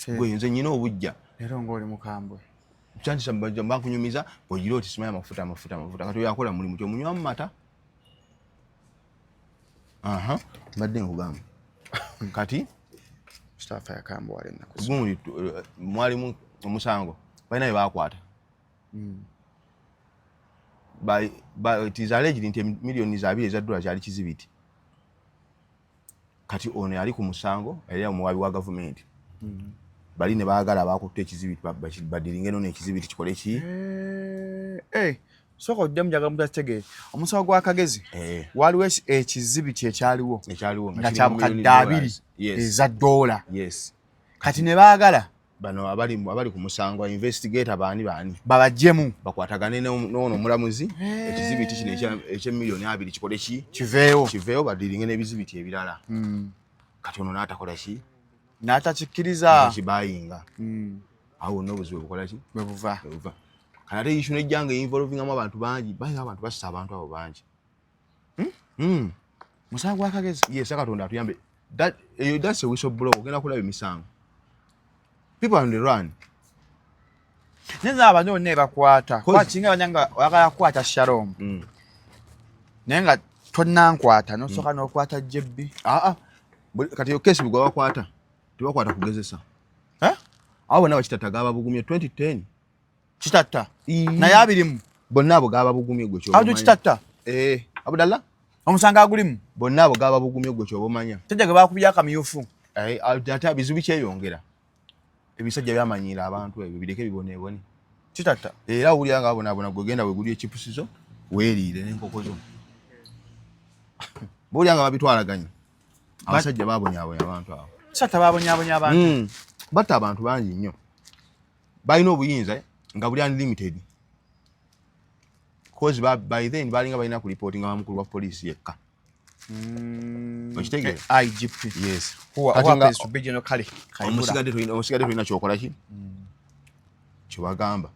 Gwe nze nyina obujja. Leero ng'oli mukambwe. Chanti mbanga kunyumiza bw'ogira oti simanya mafuta. Kati oyakola mulimu ky'omunywamu mata. Mbadde nkugamba. Kati Mustafa yakambwa wale ennaku. Gundi mwalimu omusango balina bye baakwata. It is alleged nti millions 2 eza dola kyali kizibiti. Kati ono yali ku musango era omuwabi wa gavumenti. Bali ne baagala abakutte ekizibiti badiringe no n'ekizibiti kikole ki? Soko oddemu njaga muntu ategere omusawo gw'akagezi waliwo ekizibiti ekyaliwo nga kya bukadde 2 eza dola. Yes. Kati ne baagala bano abali ku musango investigator baani babajjemu bakwatagane n'ono omulamuzi ekizibiti kino ekye millioni 2 kikole ki? Kiveewo badiringe n'ebizibiti ebirala. Kati ono n'atakola ki? N'atakikkiriza kibayinga. Awo n'obuzibu bukola ki? Bwe buva. Kanate issue nejjanga involvingamu abantu bangi bayi abantu bassa abantu abo bangi. Musawo gw'akagezi? Yes, Katonda atuyambe. That's a whistleblower ogenda kulaba emisango. People on the run. Nenza abantu ne bakwata. Kwa kinga banyanga wakala kwata Shalom. Nenga tonnankwata no soka no kwata jebbi. Kati yo case bigwa bakwata. Tibakwata kugezesa. Abo na bakitata gaba bugumye 2010. Kitata. Na yabirimu. Bonna abo gaba bugumye gwe kyo. Adu kitata. Abdallah. Omusanga agulimu. Bonna abo gaba bugumye gwe kyo bomanya. Tejja gaba kubya kamyufu. Ate bizubi kyeyongera. Ebisajja byamanyira abantu ebyo bireke biboneboni. Kitata. Era uli anga abona gogenda we guli echipusizo weerire n'enkoko zo. Buli anga babitwalaganya. Abasajja babonyabonya abantu abo. Sata babonyabonya abantu. Batta abantu bangi nnyo. Balina obuyinza nga buli unlimited. Cause by then balinga balina ku reporting nga mukulu wa police yekka. Okitegere? IGP. Yes. Who happens to be General Kali. Omusigade tulina kyokola ki? Kyebagamba.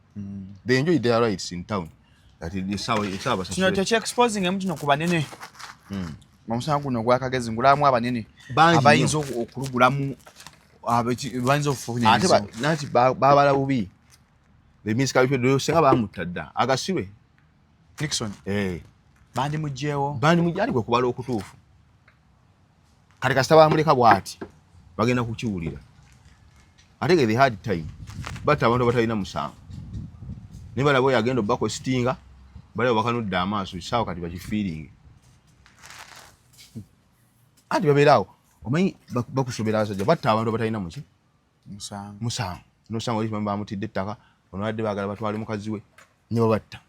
They enjoy their rights in town. That is how it's about. Kino kye exposing emutuno ku banene. Omusanga guno gwakagezi ngulamu abanene. Abayinza okulugulamu abayinza okufuna. Ate nati babala bubi. The miscalculation senga bamutadda. Agasibwe. Nixon. Bandi mujjewo. Ali kwe kubala okutuufu. Kati kasita bamuleka bwati bagenda kukiwulira. Ate they had time. But abantu batalina musango. Ne balabo yagenda bako stinga bale bakanudda amaaso sawa kati bakifiiringe. Ati baberawo omanyi bakusobera asajja batta abantu batalina muki musango. Nosango oli bamba amutidde ettaka ono wadde bagala batwale mukazi we ne babatta.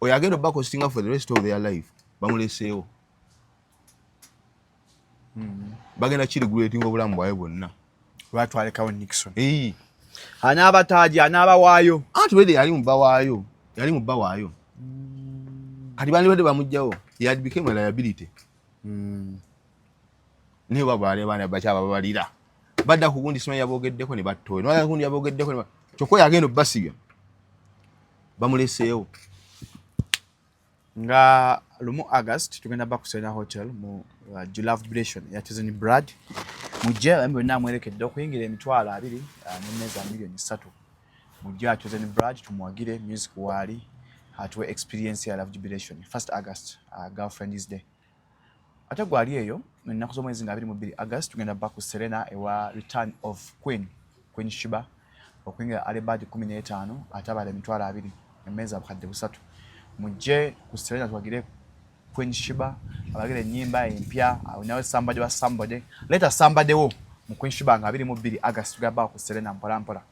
Oyo agenda bako stinga for the rest of their life bamuleseewo. Bagenda kirigulating obulamu bwawe bwonna. Lwatwalekawo Nixon. Anabataji anabawaayo. Ati wede yali mubawaayo. Kati bandi bade bamujjawo. He had became a liability. Ne babale bana bacha babalira. Badda ku gundi sima yabogeddeko ne battoye. Nwala gundi yabogeddeko ne kyokko yagenda basibya. Bamuleseewo. Nga lumu August tugenda bakusena hotel mu Jubilation ya Tizini Brad. Mujje ambe namwerekedde okuyingira emitwalo 2 n'emmeza million 3. Mujje atuzeni Brad tumwagire music wali atuwe experience ya Love Jubilation 1st August girlfriend's day. Ate gwali eyo ennaku z'omwezi nga 22 August tugenda baku Serena ewa return of Queen Shiba okuyingira alibad 15 atabala emitwalo 2 n'emmeza abakadde 3. Mujje ku Serena twagire Queen Shiba abagire nyimba empya nawe somebody wa somebody leta somebody wo mu Queen Shiba nga 22 August tugaba ku Serena mpola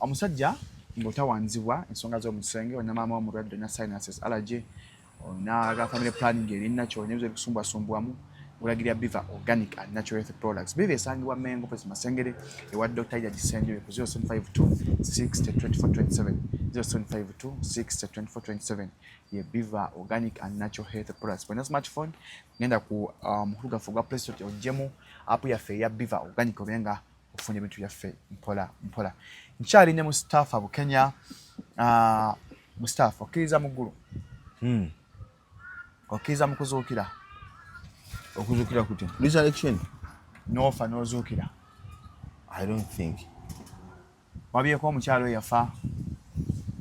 omusajja ngotawanzibwa ensonga z'omusenge ona mama omulwadde na sinuses allergy ona family planning erina kyonyezo ebisumbwasumbwamu ulagirya Biva Organic and Natural Health Products. Biva esangibwa Mengo Pesi Masengere ewa Dr. Ija Gisengere ku 0752 602427 0752 602427 ye Biva Organic and Natural Health Products. Kwa smartphone ngenda ku mhuga fuga Play Store ojemu app yaffe ya Biva Organic obenga ofunye bintu yaffe mpola. Nchali ne Mustafa bu Kenya Mustafa okiriza muguru. Okiriza mukuzukira. Okuzukira kuti resurrection no fa no zukira. I don't think wabyeko omukyalo yafa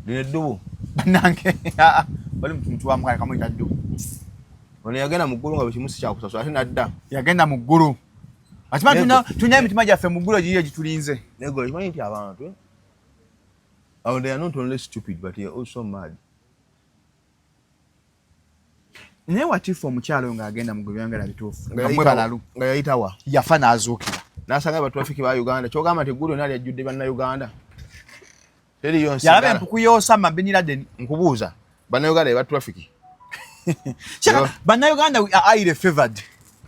lino ddubu nange bali mtu wa mwaka kamwe taddu ono yagenda mu ggulu nga bekimusi kyakusasula ate nadda yagenda mu ggulu atimanyi tunya emitima gyaffe mu ggulu egiye gitulinze nego kimanyi nti abantu they are not only stupid but they are also mad. Ne watifu omukyalo nga agenda mu gbyangala bituufu nga yayitawa yafa n'azuukira n'asanga abatrafiki ba Uganda kyogamba nti eggulu nali ajjudde bannayuganda teriyo nsi yalaba empuku y'Osama bin Laden nkubuuza bannayuganda eba trafiki bannayuganda we are highly favored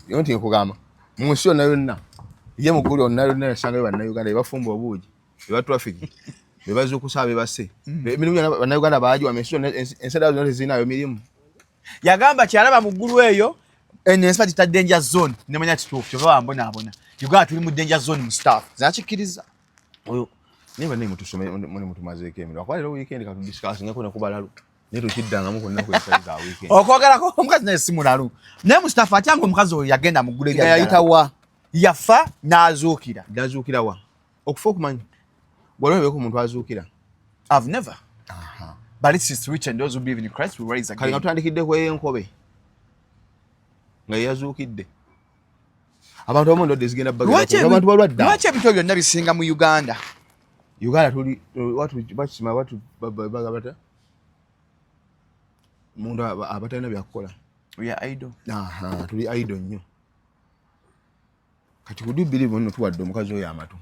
yo nti nkugamba mu nsi yonna ye mu ggulu yonna yasanga bannayuganda ebafumba obuugi eba trafiki bebazuukusa bebase emirimu yonna bannayuganda baagiwa enseda zonna tezirinayo mirimu. Yagamba kyalaba mu ggulu eyo enensipa tita danger zone nemanya kituufu kyova bambonaabona Uganda tuli mu danger zone mu staff zakikiriza oyo niba ne mutusome mune mutumazeeko emirimu akwalero weekend katudiscussingako nekubalalu naye tukiddangamu konna kwesaiza weekend okwogerako omukazi naye simulalu naye Mustafa atyanga omukazi oyo yagenda mu ggulu yayitawa yafa n'azuukira wa okufa okumanyi Bwalebe ko muntu azuukira. I've never. But it is rich and those who believe in Christ will rise again. Kali nga tutandikidde ku ey'enkobe nga yazuukidde. Abantu abamu ndo zigenda bagenda abantu balwadde. Lwaki ebintu byonna bisinga mu Uganda? Uganda tuli watu bagabata. Mundu abatalina byakukola. We are idle. Tuli idle nnyo. Kati kudu believe nno tuwadde omukazi oyo amatu.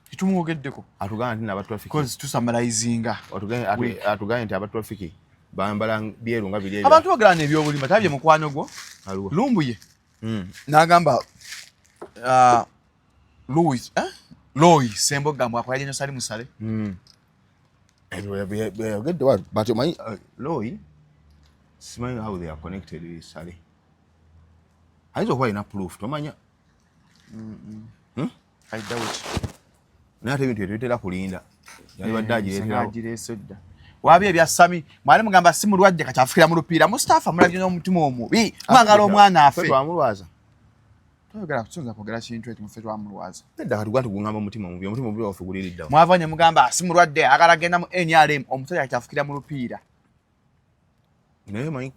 Kitumuogeddeko. Atugamba nti aba traffic. Because tusamalizinga. Atugamba nti aba traffic. Bambala byeru nga biri. Abantu bagala ebyobulima tabye mukwano gwo. Lumbuye. N'agamba Louis, Loy Sembo gamba kwa yenyo sali musale. Get the word, but my Loy, smile how they are connected with Sally. I don't know why not proof to manya. I doubt. Not even to retell a Kulinda. Yabadde sodda. Wabi ebya Sami, mwali mugamba simu lwadde kachafira mu lupira. Mustafa mulabye n'omutima omubi. Mwagala omwana afe. Twamulwaza. Twagala kutunza kwogera kintu eti mufe twamulwaza. Nedda kati gwatu gungamba omutima omubi wafe guliriddawo. Mwavanye mugamba simu lwadde agala genda mu NRM omusajja kachafukira mu lupiira. Naye manyi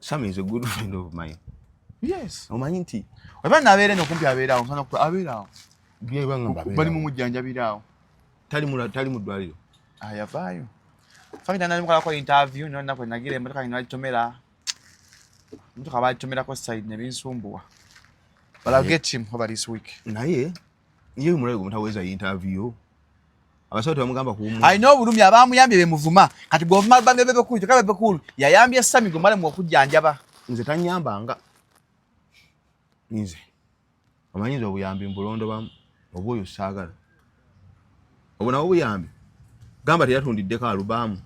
Sam is a good friend of mine. Yes. Omanyi nti oba nabeere n'okumpi abeerawo nsana abeerawo. Bye bangamba bali mu mujjanjabiraawo. Tali mu ddwaliro. Ayavaayo. Fakita nali mukolako interview nonna kwe nagira emmotoka ino alitomera. Mtu kabalitomera ko side ne binsumbuwa. But I'll get him over this week. Naye ye mulego mutaweza interview. Abasoto bamugamba ku I know bulumi abamuyambye bemuvuma. Kati govuma bange bebe kulu, toka bebe kulu. Yayambye Sami gomale mu okujjanjaba. Nze tanyambanga. Nze. Amanyizo obuyambi mbulondo bam obwoyo saagala. Obona obuyambi. Gamba teyatundidde alubamu.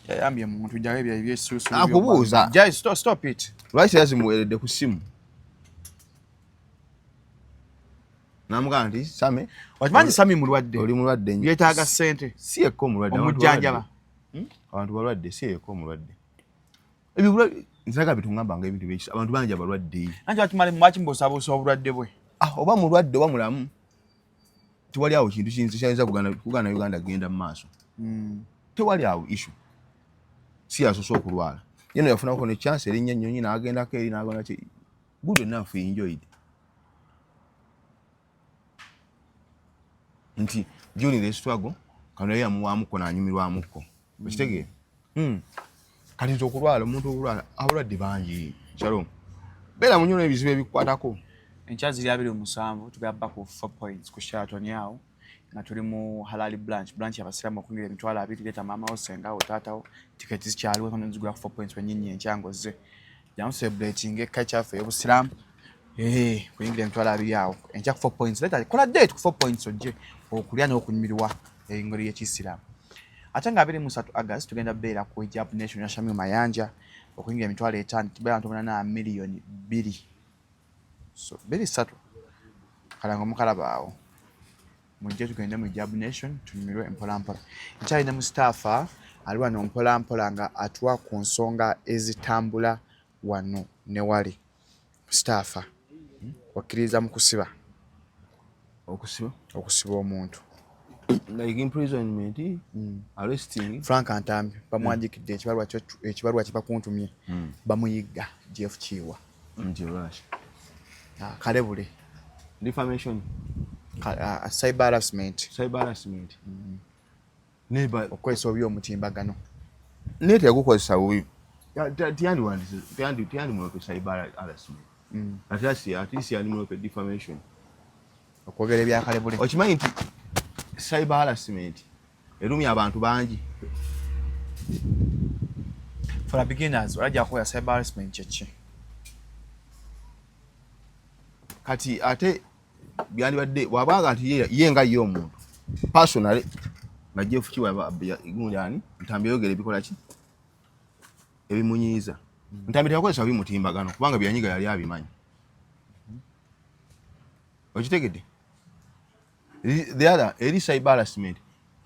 Yayambye muntu jawe bya byesusu. Akubuuza. Just stop it. Lwaki yazimuweredde ku simu? Namugamba nti Sami, wakimanyi Sami mulwadde. Oli mulwadde nnyo. Yeetaaga ssente. Si ekko mulwadde. Omujjanjaba. Abantu balwadde si ekko mulwadde. Ebibula nzaga bitungambanga ebintu byekisa. Abantu bangi abalwadde. Anti wakimale mwaki mbosaabuusa obulwadde bwe. Oba mulwadde oba mulamu. Tewali awo kintu kiyinza kugana Uganda genda mu maaso. Tewali awo issue. Si asoso okulwala. Yeno yafunako ne chance erinnya nnyonyi n'agendako eri n'agona ki good enough he enjoyed. Nti during the struggle kano yamuwamuko n'anyumirwamuko. Ekitegeera? Kati nti okulwala omuntu okulwala abalwadde bangi. Shalom. Beera munyono ebizibu ebikwatako. Enkyazi lya 27 tugamba ku 4 points ku Sheraton yawo nga tuli mu Halali branch abasiramu okwingira emitwalo 2 leta mama wo senga wo taatawo tiketi zikyaliwo kandi nzigula ku 4 points wenyinyi enkyango ze jamu celebrating culture fe y'obusiramu kwingira emitwalo 2 yawo enkya ku 4 points leta kola date ku 4 points ojje okulya n'okunyumirwa engeri y'ekisiramu ate nga 23 August tugenda beera ku Hijab Nation ya Shamim Mayanja okwingira emitwalo 5 tubeera ntobona na million 2 so very subtle kalanga mukalaba awo mujje tugende mu Hijab Nation tunyumirwe empolampola nkyali ne Mustafa ali wano mpolampola nga atwa ku nsonga ezitambula wano ne wali Mustafa wakkiriza mu kusiba okusiba omuntu like imprisonment arresting Frank Ntambi bamwanjikidde ekibalwa kiba kuntumye bamuyigga Jeff Chiwa Njirash kalebule defamation cyber harassment neighbor okwesa obi omutimbagano nete yagukozesa bubi tiyandi mulope cyber harassment atisi yandi mulope defamation okwogera ebyakalebule okimanyi nti cyber harassment erumya abantu bangi for beginners olajja kukola cyber harassment kyeki kati ate byandibadde wabaga nti ye nga ye omuntu personally nga Jeff Chiwa igundani Ntambi yogera ebikola ki ebimunyiiza Ntambi yakozesa bimutimbagano kubanga byanyiga yali abimanyi okitegedde the other eri cyber harassment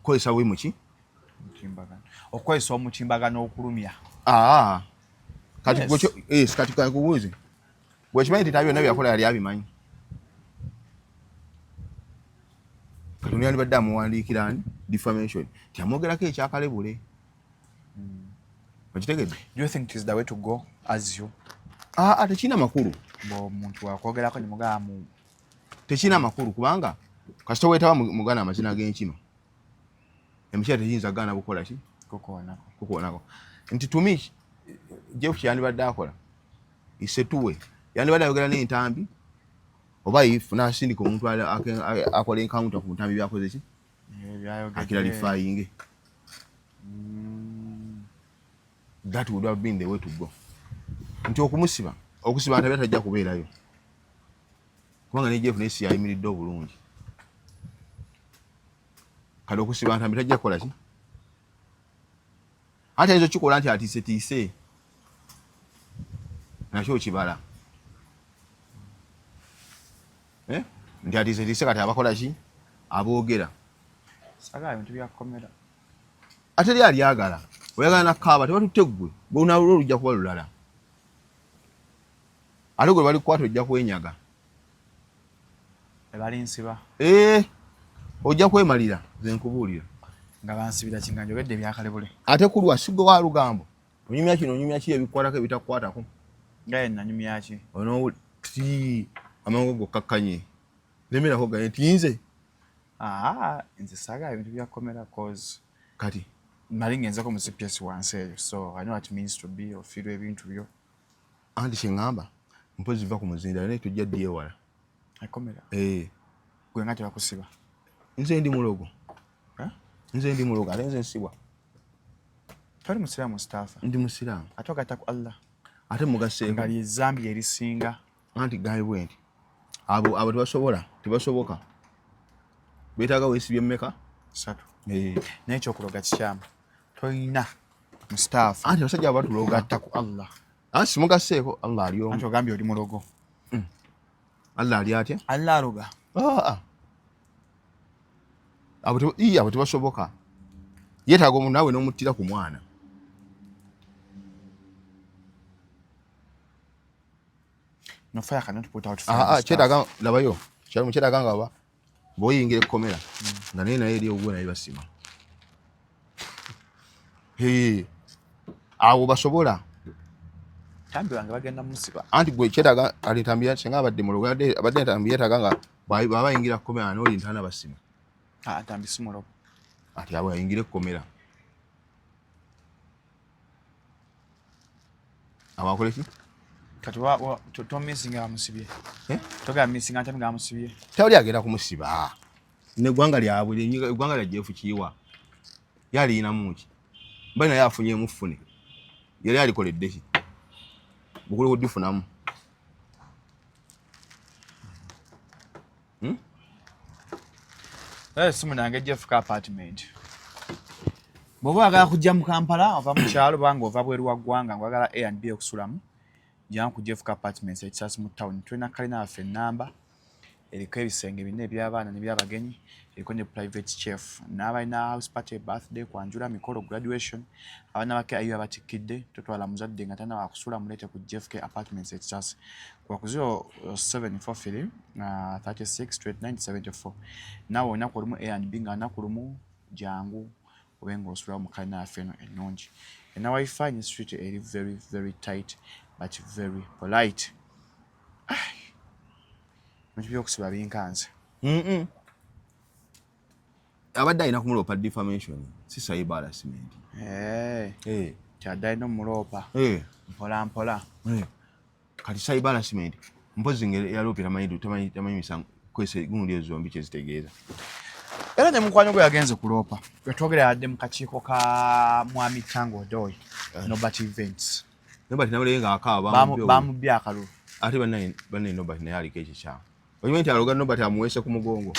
kozesa we muki mutimbagano okwesa omutimbagano okulumya kati gocho kati kubuuze bwe kimanyi nti tabyo nabyo yakola yali abimanyi Katono yandibadde amuwandiikira ani defamation tyamwogerako ekyakalebule. Okitegedde? Do you think it is the way to go as you? Tekina makulu. Omuntu wakwogerako ne mugamba mu tekina makulu kubanga kasita weetaba mugana amazina g'enkima. Emikyala teyinza gaana bukola ki? Kukoonako. Nti to me Jeff yandibadde akola isetuwe yandibadde ayogera n'entambi oba ifuna asindika omuntu akola encounter ku ntambi byakoze ki? Akiralifying. That would have been the way to go. Nti okusiba ntabya tajja kubeerayo kubanga ne Jeff nesi yayimiridde obulungi. Kale okusiba ntambi tajja kukola ki? Ate ayinza okikola nti atiisetiise nakyo kibala. Nti atiisetiise kati abakola ki? Aboogera. Sagala ebintu byakomera. Ate lya lyagala oyagala nakkaaba tebatutte ggwe gweunalwo olujja kuba lulala. Ate gwe balikukwata ojja kwenyaga. Ebali nsiba. Ojja kwemalira ze nkubuulira. Nga bansibira kinga njogedde byakalebule. Ate kulwa sigwe wa lugambo. Onyumya kino onyumya ki ebikwatako ebitakukwatako. Ngaye nanyumya ki? Ono amango gokkakkanye. Nemerako gaye nti nze. Nze saagala ebintu byakomera cause kati mali ngenzako mu CPS wansi eyo, so I know what it means to be ofiirwa ebintu byo. Anti kyeŋŋamba mpozi va ku muzinda naye tujja ddi ewala. Akomera. Gwe nga tebakusiba. Nze ndi mulogo. Nze ndi mulogo ate nze nsibwa. Toli musiraamu Mustafa. Ndi musiraamu. Ate ogatta ku Allah. Ate mugaseeko. Nga ly'ezzambi erisinga. Anti gaye bwenti. Abo tebasoboka. Beetaaga weesibye mmeka? 3. Naye ekyokuloga kikyamu. Toyina Mustafa. Anti abasajja abatuloga ogatta ku Allah. Anti mugaseeko Allah ali omu. Anti ogambye oli mulogo. Allah ali atya? Allah aloga. Abo tebasoboka. Yeetaaga omuntu naawe n'omuttira ku mwana. No fire cannot put out fire. Kyetaaga labayo. Kyetaaga nga bw'oyingira ekkomera nga naye eri ogwo naye basima. Awo basobola. Ntambi wange bagenda musiba. Anti gwe kyetaaga ali Ntambi singa abadde mulogo abadde Ntambi yeetaaga nga bw'aba ayingira ekkomera n'oli ntaana basima. Ntambi si mulogo. Ati abo ayingira ekkomera. Abakola ki? Kati tomisinga amusibye. Toga misinga Ntambi nga amusibye. Tawali agenda kumusiba. Ne gwanga lyabwe gwanga lya Jeff kiwa. Yali inamuki. Bana yafunye mufune. Yali alikoledde ki? Bukulu kudifunamu. Simu nange Jeff ka apartment. Bw'oba agala kujja mu Kampala ova mu kyalo banga ova bweru wa ggwanga ngwagala A&B okusulamu. Jja ku Jeff ka apartments ekisasi mu town. Tulina kalina affe ennamba. Eriko ebisenge bine eby'abaana n'ebyabagenyi. Eriko ne private chef. N'abalina house party, birthday, kwanjula, mikolo, graduation. Abaana bake ayo abatikidde. Totwala muzadde nga tana wakusula mulete ku Jeff K apartments ekisasi. Kwa ku 0743 36 2974. Nawe onaku olumu A&B nga anaku lumu jangu obenga osula mu kalina affe eno ennungi. And now I find the street eri very, very tight but very polite. Bintu by'okusiba binkanze. Abadde alina kumuloopa defamation si cyber harassment. Kyadde alina omuloopa. Mpola. Kati cyber harassment mpozi ng'eyaloopera tamanyi misango kwese gundi ezombi kyezitegeeza. Era ne mukwano gwe yagenze kuloopa. Twogera yadde mu kakiiko ka Mwami Tango Odoy. Nobert Events. Nobert nabule nga akaaba bamubye akalulu. Ate banne Nobert naye aliko ekikyamu. Oyimanyi nti aloga Nobert amuweese ku mugongo.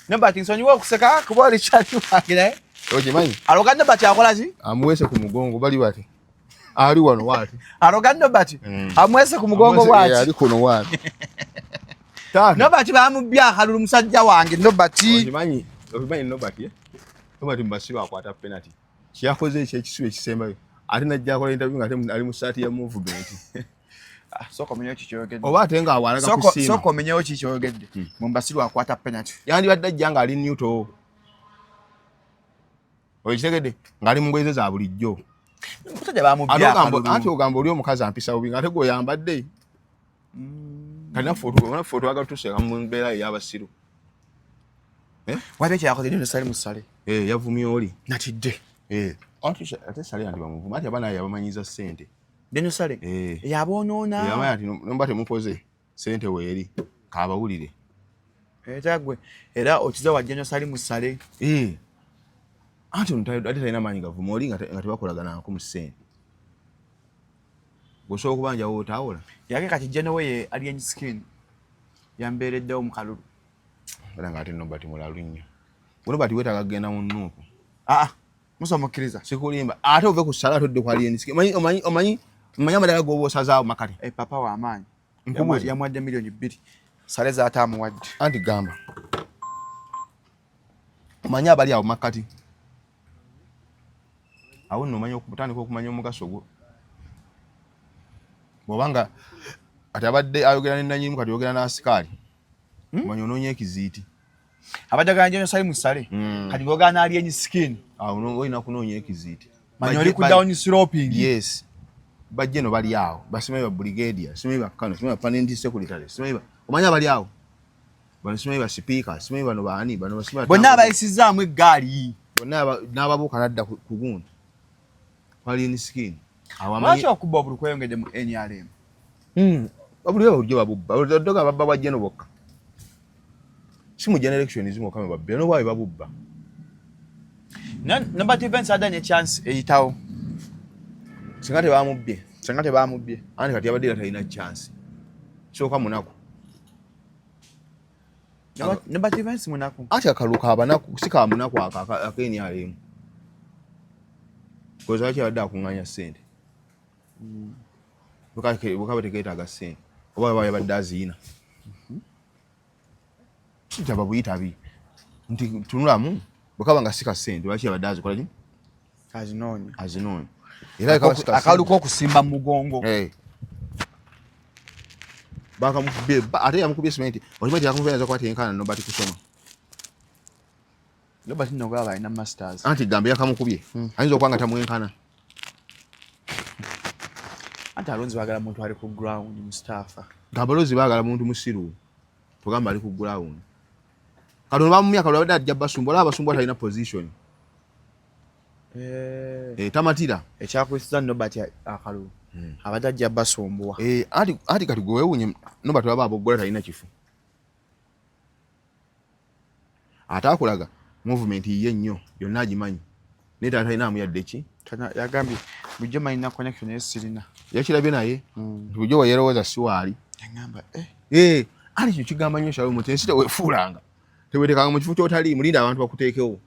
Nobert nsonyiwa okuseka kuba oli kyali wange naye. Okimanyi? Aloga Nobert akola ki? Amuweese ku mugongo bali bati. Ali wano wati. Aloga Nobert amuweese ku mugongo wati. Ali kuno wati. Nobert bamubye akalulu musajja wange Nobert. Okimanyi Nobert Nobert mbasiba akwata penalty. Kyakoze ekyo ekisubi ekisembayo. Ate najja akola interview nga ali mu saati ya movement. Soko menyo kikyogedde. Oba ate nga awalaga kusiima. Soko menyo kikyogedde. Mumbasiru akwata penalty. Yandibadde ajja nga ali Newton. Oyitegedde ngali mungweze za bulijjo. Mutajja bamubya. Ati ogamba oli omukazi ampisa bubi ate gwe yambadde. Kana foto agatuseka mu mbeera y'abasiru. Wabe kyakoze ndio sali musale. Yavumye oli. Natidde. Ate sale andi bamuvuma ati abana yabamanyiza ssente. Deno sale. Yabonoona. Yamanya ati nomba temukoze ssente weeri kaabawulire. Tagwe era okiza wajja sali musale. Ati ate talina maanyi gavuma oli nga tebakolagana nako mu ssente. Osobola okubanja wootawola. Yake kati Jenowe ye alien skin. Yambeereddewo mu kalulu. Era nga ate nobati mulalu nnyo. Nobati weetaaga kugenda mu nnuuku. Musa mukkiriza. Sikulimba. Ate ove ku ssala todde ku alien skin. Omanyi amadala g'oba osazaawo makati. Papa w'amaanyi. Yamuwadde million 2. Sale zaataamuwadde. Anti gamba. Omanyi abali awo makati. Awo nno omanyi okutandika okumanya omugaso gwo. Bw'obanga ati abadde ayogera ne nnannyini kati yogera n'asikaali. Omanyi onoonya ekiziiti. Abadde ganja sali musale. Kati ng'ogana alien skin. Awo olina kunoonya ekiziiti. Manyi oli ku down sloping. Yes. Bajje no bali awo. Basimayi ba brigadier, simayi ba kano, simayi ba permanent secretary, simayi ba. Omanyi abali awo. Bano simayi ba speaker, simayi bano baani, bano basimayi. Bonna abayisizaamu eggaali. Bonna n'ababuuka nadda ku gundi. Alien skin. Lwaki okubba obuli kweyongedde mu NRM? Babuli obulijjo babubba. Oddoga babba bajje no bokka. Si mu generation ezimu okame babbe. N'obwawe babubba. Number 2 events adanye chance eyitawo. Singa tebamubbye. Ani kati yabadde talina chance. Soka munaku. Number 2 events munaku. Ati akaluka abanaku sika munaku NRM. Koza lwaki abadde akuŋŋaanya ssente. Bukaba tekeetaaga ssente. Oba baba yabadde aziina. Kitaba buyitabi. Nti tunulamu bukaba nga sika ssente lwaki abadde azikola ki? Azinoonya. Era akaluka okusimba mu mugongo. Bakamukubye ate yamukubye sementi. Olimati yakamufeereza kwati enkana nobati kusoma. Nobati nogaba alina masters. Anti gambe yakamukubye. Ayinza okwanga tamuwenkana. Anti alonzi baagala muntu ali ku ground Mustafa. Gabalozi baagala muntu musiru. Tugamba ali ku ground. Kano bamumya kalwa badde ajja basumba abasumba talina position. Tamatira. Ekyakwisiza nobati akalu. Abadde ajja basumbuwa. Ati kati gwe weewunye nobati baba aboggola talina kifu. Ataakulaga movement ye nnyo yonna agimanyi. Naye talina amuyadde ki? Yagambye bujjo malina connection esirina. Yakirabye naye. Bujjo wa yerowooza si waali. Yagamba ali kyo kigamba nnyo Shalom nti ensi teweefuulanga. Teweetekanga mu kifo ky'otali mulinda abantu bakuteekewo.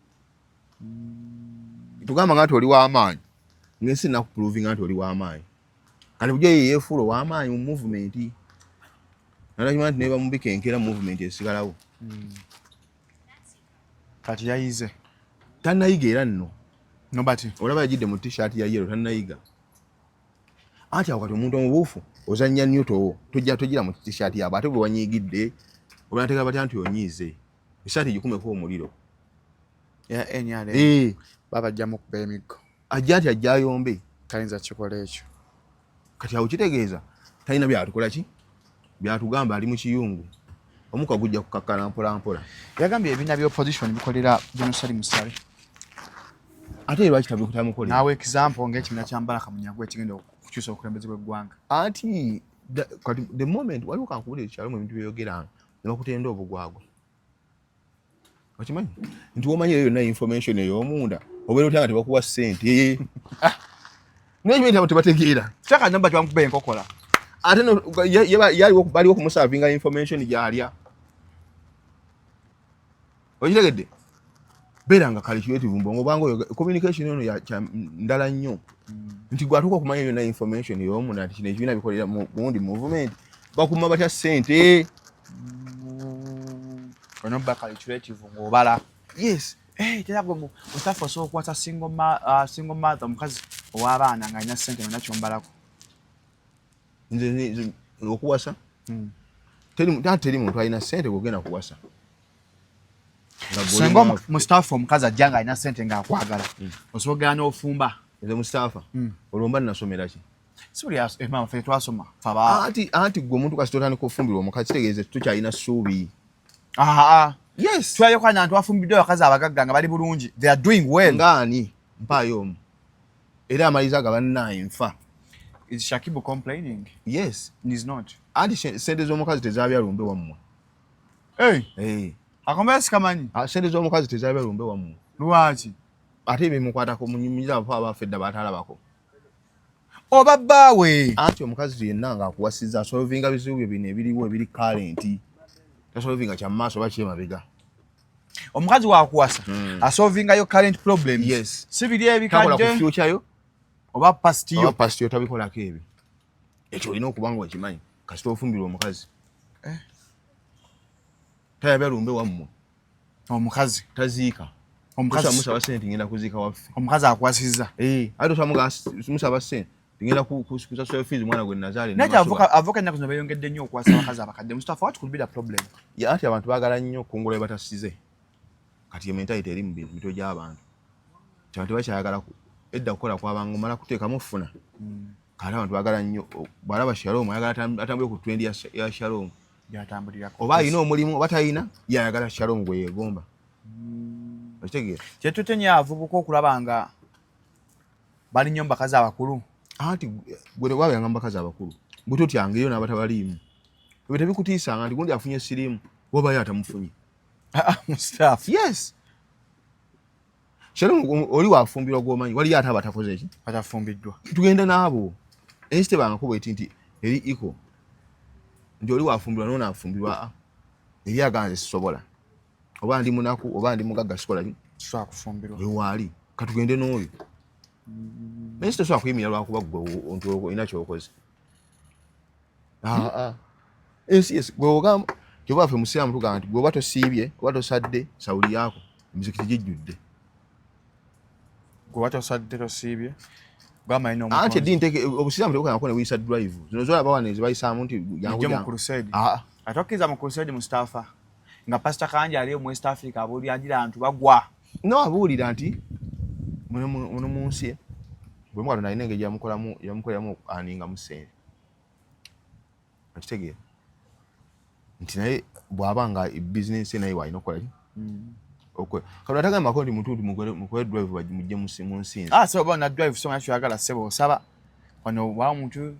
Tugamba nga nti oli w'amaanyi. Ng'ensi nakuprovinga nti oli w'amaanyi. Kati bujjo ye yeefuula ow'amaanyi mu movement. Nalakima nti ne bamubikenkera movement esigalawo. Kati yayize. Tannayiga era nno. Nobati. Olaba yagidde mu t-shirt ya yellow tannayiga. Ati awo kati omuntu omubuufu ozannya Newton tojja mu t-shirt yaabwe ate bwe wanyiigidde obanateeka batya nti onyiize. Esaati gikumeko omuliro. Babajja mu kuba emiggo. Ajja nti ajja ayombe. Tayinza kikola ekyo. Kati awo kitegeeza talina byatukola ki? Byatugamba ali mu kiyungu. Omuka gujja kukakkana mpola. Yagambye ebibiina by'opposition bikolera genocide musale. Ate lwaki tabikutamukole? Naawe example ng'ekibiina kya Mbaraka Munyagwa ekigenda okukyusa obukulembeze bw'eggwanga. Anti the moment waliwo kankubulira Shalom ebintu byogeranga ne bakutenda obugwagwa. Okimanyi? Nti womanyi eyo yonna information ey'omunda obeera otya nga tebakuwa ssente. N'ekyo tebategeera. Kyaka namba twamukuba enkokola. Ate baliwo okumusavinga information gy'alya. Okitegedde? Beera nga calculative mbongo bwangu communication eno ya ndala nnyo. Nti gwatuuka okumanya yonna information y'omunda nti kino ekibiina bikolera mu gundi movement bakuma batya ssente. Ono ba calculative ng'obala. Yes. Tera gwe Mustafa osobola okukwata single mother omukazi ow'abaana ng'alina ssente yonna kyombalako. nze okuwasa teri muntu alina ssente kugenda kuwasa. Senga Mustafa omukazi ajjanga alina ssente ng'akwagala osobola n'ofumba. Nze Mustafa olwomba nasomera ki? Serious mama fe twasoma faba anti gwe omuntu kasi totandika okufumbirwa omukazi kitegeeze tukyalina ssuubi. Yes, twayo kwa nantu afumbiddwa abakazi abagagga nga bali bulungi, they are doing well. Ngani mpaayo omu era amaliza ga bannaye nfa. Is Shakibu complaining? Yes, he's not. Anti sente z'omukazi tezaabya lumbe wammwe. Akomba sikamanyi sente z'omukazi tezaabya lumbe wammwe. Lwaki? Ate bimukwatako munyumiza abafa abafedda batalabako. Oba bbaawe anti omukazi yenna ng'akuwasizza asolvinga bizibu bye bino ebiriwo ebiri current tasolvinga kya maaso oba kyemabega. Omukazi wakuwasa asolvingayo current problems. Yes, si biri ebikadde takola ku future yo oba past yo tabikolako ebyo. Ekyo olina okuba nga wekimanyi kasita ofumbirwa omukazi tayabya lumbe wammwe. Omukazi taziika omukazi musaba ssente ngenda kuziika waffe. Omukazi akwasizza ate osamuga musaba ssente ngenda kusasula fees mwana gwe Nazale. Naye avoka ennaku zino beeyongedde nnyo okukwasa abakazi abakadde. Mustafa, what could be the problem? Anti abantu baagala nnyo okukungula batasize. Kati mentality eri mu mito gy'abantu. Abantu bakyayagala edda kukola kwabanga omala kuteekamu funa. Kati abantu baagala nnyo bw'alaba Shalom ayagala atambule ku trend ya Shalom. Gy'atambulirako. Oba alina omulimu oba talina yayagala Shalom gwe yeegomba. Okitegeera? Kye tutenya avubuka okulaba nga bali nnyo mu bakazi abakulu. Anti gwe wabyanga mu bakazi abakulu bwe totyangayo n'abatabaliimu. Ebyo tebikutiisanga nti gundi afunye siriimu oba ye atamufunye. Mustafa. Yes. Shalom oli wafumbirwa gw'omanyi waliyo ate abatakoze eki? Batafumbiddwa. Tugenda n'abo. Ensite bangakuba eti nti eri iko nti oli wafumbirwa n'ono afumbirwa eri aganze sisobola. Oba ndi munaku oba ndi mugagga sikola sobola kufumbirwa. Ewaali katugende n'oyo. Naye sitosobola kuyimira lwakuba gwe onti olina kyokoze. Yes, gwe ogamba kyoba ffe musiraamu tugamba nti gwe oba tosiibye oba tosadde sawuli yaako emizikiti gijjudde. Gwe oba tosadde tosiibye gamba ino omutonzi. Anti eddiini obusiraamu tebukola ne buyisa drive. Zino zolaba wane zibayisaamu nti jangu mu crusade. Ate okkiriza mu crusade Mustafa nga Pastor Kanja ali mu West Africa abuulira abantu bagwa. No, abuulira nti muno mu nsi bwe mwalo nalina engeri yamukoleramu aninga mu ssente. Okitegeera nti naye bw'aba nga bizinensi naye walina okukola ki? Kano atagambako nti muntu mukole drive mujje mu nsi. So oba na drive so much yagala sebo osaba wano wa muntu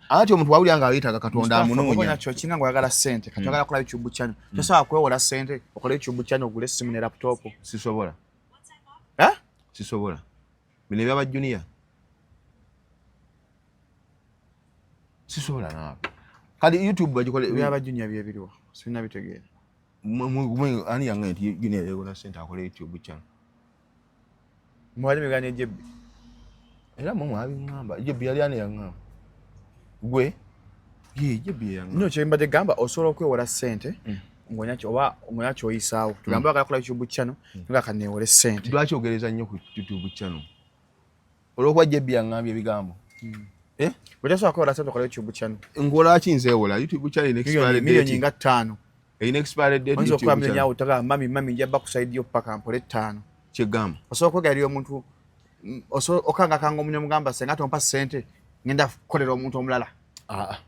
anti omuntu wawulira nga ayitaga Katonda amunoonya. Oba nakyo kinga ngo yagala ssente kati yagala kola YouTube channel. Tosobola kwewola ssente okola YouTube channel ogule essimu ne laptop. Sisobola. Sisobola. Bino ebyaba junior. Sisobola naawe. Kati YouTube bagikole ebyaba junior bye biriwa. Sina bitegeera. Ani yange nti junior yegola ssente akola YouTube channel. Mwali megane Jebbi. Era mwe abingamba Jebbi yali ani yangamba. Gwe Jebbi yangamba. No kyembadde gamba osobola okwewola ssente. Ngonya kyoyisaawo. Tugamba bakakola YouTube channel nga kaneewole ssente. Lwaki ogereza nnyo ku YouTube channel? Olwokuba Jebbi yangambye ebigambo. Bwetasobola kwewola ssente okola YouTube channel. Ngola ki nzeewola YouTube channel expired date. Milioni nga 5. Eyina expired date. Oyinza okuba milioni awo otagamba mami njaba kusaidia yo paka mpole 5. Kyegamba. Osobola kwegalira omuntu okanga omunyo mugamba senga tompa ssente ngenda kukolera omuntu omulala.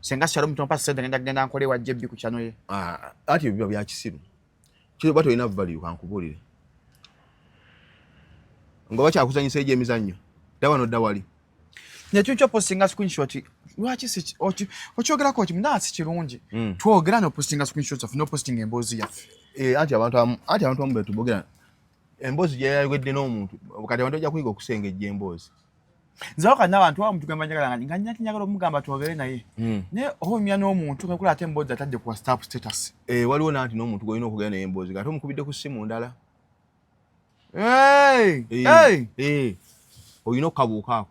Senga Shalom tompa ssente ngenda nkole wa Jebbi ku channel ye. Ati ebyo bya kisiru. Kyo bato ina value kankubulire. Ngoba kyakuzanyisa eje emizannyo. Dawa no dawali. Nekyo postinga screenshot. Lwaki si okyogera ko kimna si kirungi. Twogera no postinga screenshots of no posting emboozi yaffe. Anti abantu amubetu bogera emboozi gye yayogedde n'omuntu kati abantu ojja kuyiga okusengejja emboozi. Nzawo kana abantu bamutugamba njagala nga nyakala omugamba twogere naye. Ne ohumya n'omuntu kakula ate emboozi atadde ku WhatsApp status. Waliwo nanti n'omuntu golina okugenda naye emboozi kati omukubidde ku ssimu ndala. Olina okabuuka ako.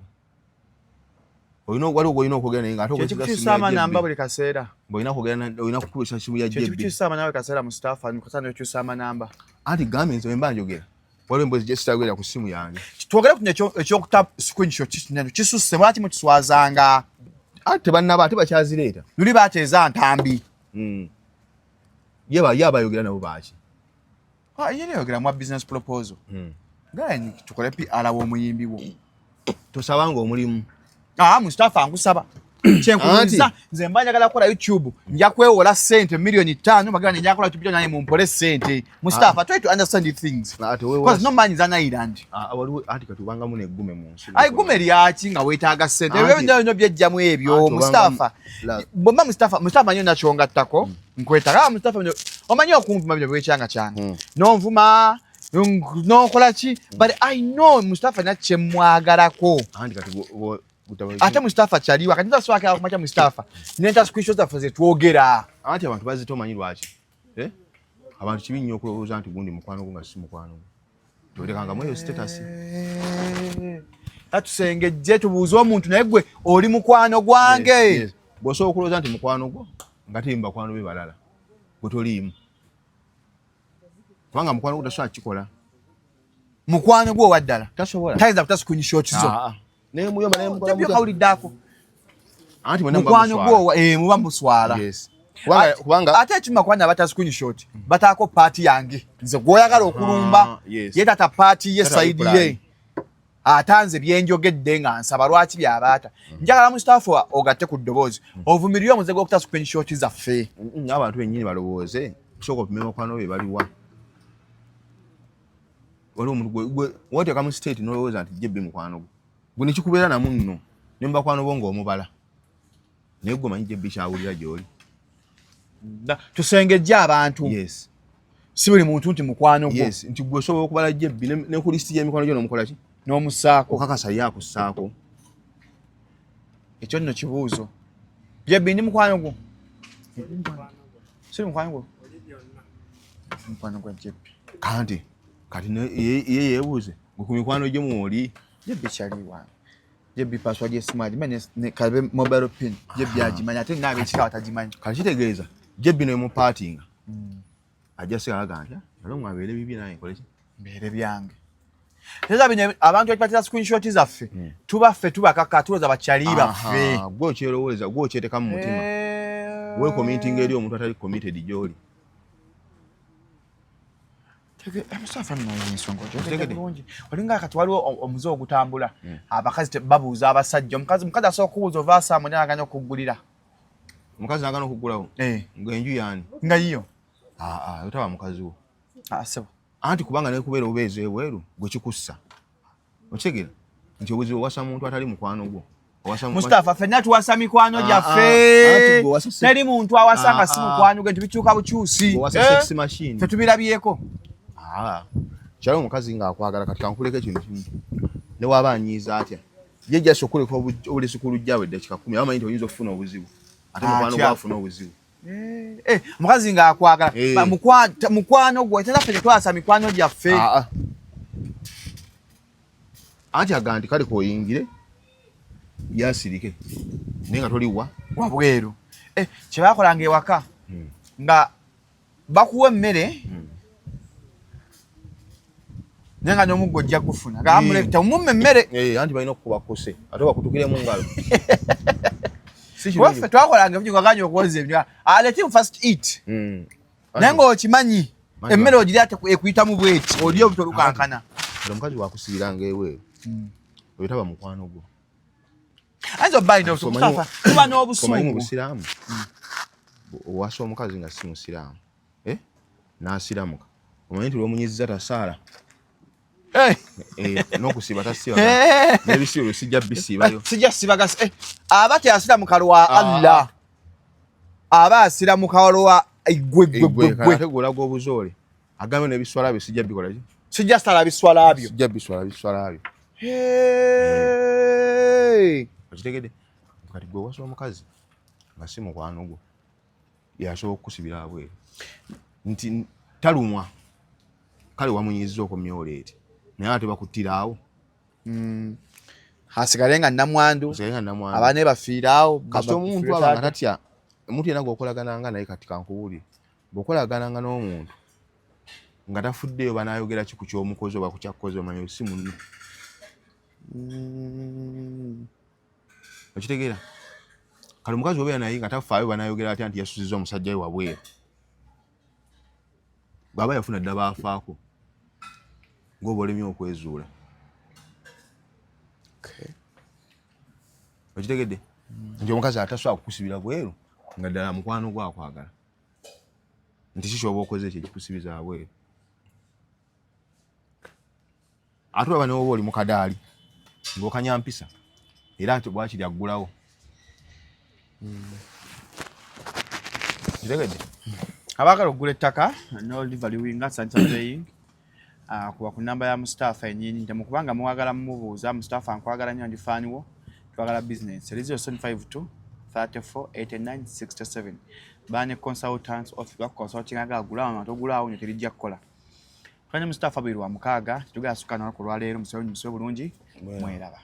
Waliwo okugenda naye nga ate okukisama namba buli kaseera. Olina kugenda olina kutuusa simu ya Jebbi. Kyekisama nawe kaseera Mustafa nkosana ekisama namba. Anti gambe nze mba njogera. Waliwo emboozi gye sitagwera ku ssimu yange. Twogere ku ekyokuta screenshot kinene kisusse lwaki mukiswazanga ate bannaba ate bakyazireeta luli bateeza Ntambi yabayogera nabo baaki yene yogera mu business proposal gani tukole PR w'omuyimbi wo tosabanga omulimu Mustafa ngusaba kyenkuliza nze mba njagala kukola YouTube nja kwewola sente milioni 5 magana nja kukola YouTube naye mumpole sente Mustafa try to understand the things because no man is an island waliwo ati katubanga mu neggume mu nsi gume lyaki nga weetaaga sente ebyo byejjamu ebyo Mustafa bomba Mustafa nyo nachonga ttako nkwetaaga Mustafa omanyi okumvuma bino bwekyanga kyange nonvuma nokola ki but I know Mustafa nache mwagalako ate Mustafa chaliwa kanisa swake akumacha Mustafa nenta screenshots za faze twogera ate abantu bazitomanyi lwaki abantu kibi nnyo okulowooza nti gundi mukwano nga si mukwano tolekanga mweyo status tatusengejje tubuuza omuntu naye gwe oli mukwano gwange bw'osobola okulowooza nti mukwano gwo nga teri mubakwano be balala gwe toliimu kubanga mukwano gwo tasobola kikola mukwano gwo waddala tasobola tayinza kuta screenshots zo naye muyomba naye mukola kawuliddako anti mukwano gwo muba muswala kubanga ate ekima kwana bata screenshot bataako party yange nze gwoyagala okulumba yetata party ye side ye atanze byenjogedde nga nsaba lwaki byabaata njagala Mustafa ogatte ku ddoboozi ovumirire omuze gw'okuta screenshot zaffe abantu bennyini balowooze kusooka opimira mukwano be baliwa waliwo omuntu woteeka mu state nolowooza nti jebbi mukwano gwo gwe nekikubeera namu nno ne mubakwano bo ng'omubala naye gwe manyi jebbi kyawulira gy'oli tusengejja abantu si buli muntu nti mukwano gwo nti gwe osobola okubala jebbi ne ku lisiti y'emikono gyo n'omukola ki n'omusaako okakasa ye akussaako ekyo nno kibuuzo jebbi ndi mukwano gwo si mukwano gwo mukwano gwa jebbi kati ye yeebuuze gwe ku mikwano gye mwoli jebbi kyaliwa jebbi password y'esimu ne kalbe mobile pin jebbi agimanyi ate naabe ekikawa tagimanyi kati kitegeeza jebbi ne mupaatinga ajja sigalaga nti alo mwabeere bibi naye nkole ki mbeere byange teza bino abantu ekibatera screenshot zaffe tubaffe tubakaka tuloza bakyali baffe gwe okyerowooza gwe okyeteeka mu mutima we committing eri omuntu atali committed gy'oli Mustafa nsonga bulungi olinga kati waliwo omuze ogutambula abakazi babuuza abasajja omukazi asooka okubuuza ova asaamu naye aganya okuggulira omukazi nagana okuggulawo ng'enju yaani nga yiyo otaba mukazi wo sebo anti kubanga nekubeera obeeza ebweru gwe kikussa okitegeera nti obuzibu owasa muntu atali mukwano gwo Mustafa ffenna tuwasa mikwano gyaffe teri muntu awasa nga si mukwano gwe nti bikyuka bukyusi ffe tubirabyeko kyalo omukazi ng'akwagala kati kankuleka ekintu kimu ne waaba anyiiza atya ye jjasa okuleka obulesi ku lujjawe eddakiika 10 abamanyi nti oyinza okufuna obuzibu ate mukwano gwafuna obuzibu omukazi ng'akwagala mukwano gwe tera ffe tetwasa mikwano gyaffe anti aga nti kale koyingire yasirike naye nga toliwa wabweru kyebakolanga ewaka nga bakuwa emmere naye nga n'omuggo ojja kufuna gamulekita omumma emmere anti balina okukuba kuse ate bakutukiremu ngalo waffe twakolanga ebyo gaganya okuwoza ebyo let him first eat naye ng'okimanyi emmere ogiri ekuyitamu bweti oli obutolukankana omukazi wakusiiranga eweeru oyo taba mukwano gwo ayinza obbalina Mustafa tuba n'obusungu mu busiraamu owasa omukazi nga si musiraamu n'asiramuka omanyi nti lw'omunyizza tasaala n'okusiiba tasiiba n'ebisiibo sijja bisiibayo sijja sibaga aba tyasiramuka lwa Allah aba asiramuka lwa ate golaga obuzoole agambe n'ebiswala byo sijja bikola ki sijja sala biswala byo sijja biswala byo okitegedde kati gwe owasa omukazi nga si mukwano gwo yasobola okukusibira abweru nti talumwa kale wamunyizza okumyola eti naye ate bakuttira awo hasigale nga nnamwandu abaana bafiiraawo kasita omuntu aba nga tatya omuntu yenna gw'okolagananga naye kati kankuwulire bw'okolagananga n'omuntu nga tafuddeyo banaayogera ki ku ky'omukozi oba ku kyakkozi omanyi si munno okitegeera kale mukazi obeera naye nga tafaayo banayogera atya nti yasuzizza omusajja we wabweru bw'aba yafuna dda baafaako ng'oba olemye okwezuula okitegedde nti omukazi atasobola kukusibira bweru nga ddala mukwano gwe akwagala nti kikyoba okoze ekyo ekikusibiza bweru ate olaba ne woba oli mu kadaali ng'okanyampisa era nti bwakiri aggulawo kitegedde abaagala okugula ettaka nolivaluwinga santabeyi kuba ku namba ya Mustafa ennyini temukubanga muwagala mumubuuza Mustafa nkwagala nnyo ndifaaniwo twagala business 0752 34 89 67 bane consultants of consulting agagula abantu ogulaawo nyo terijja kukola twanye Mustafa Badru wa mukaaga tugala sukana ku lwaleero musonyi bulungi mweraba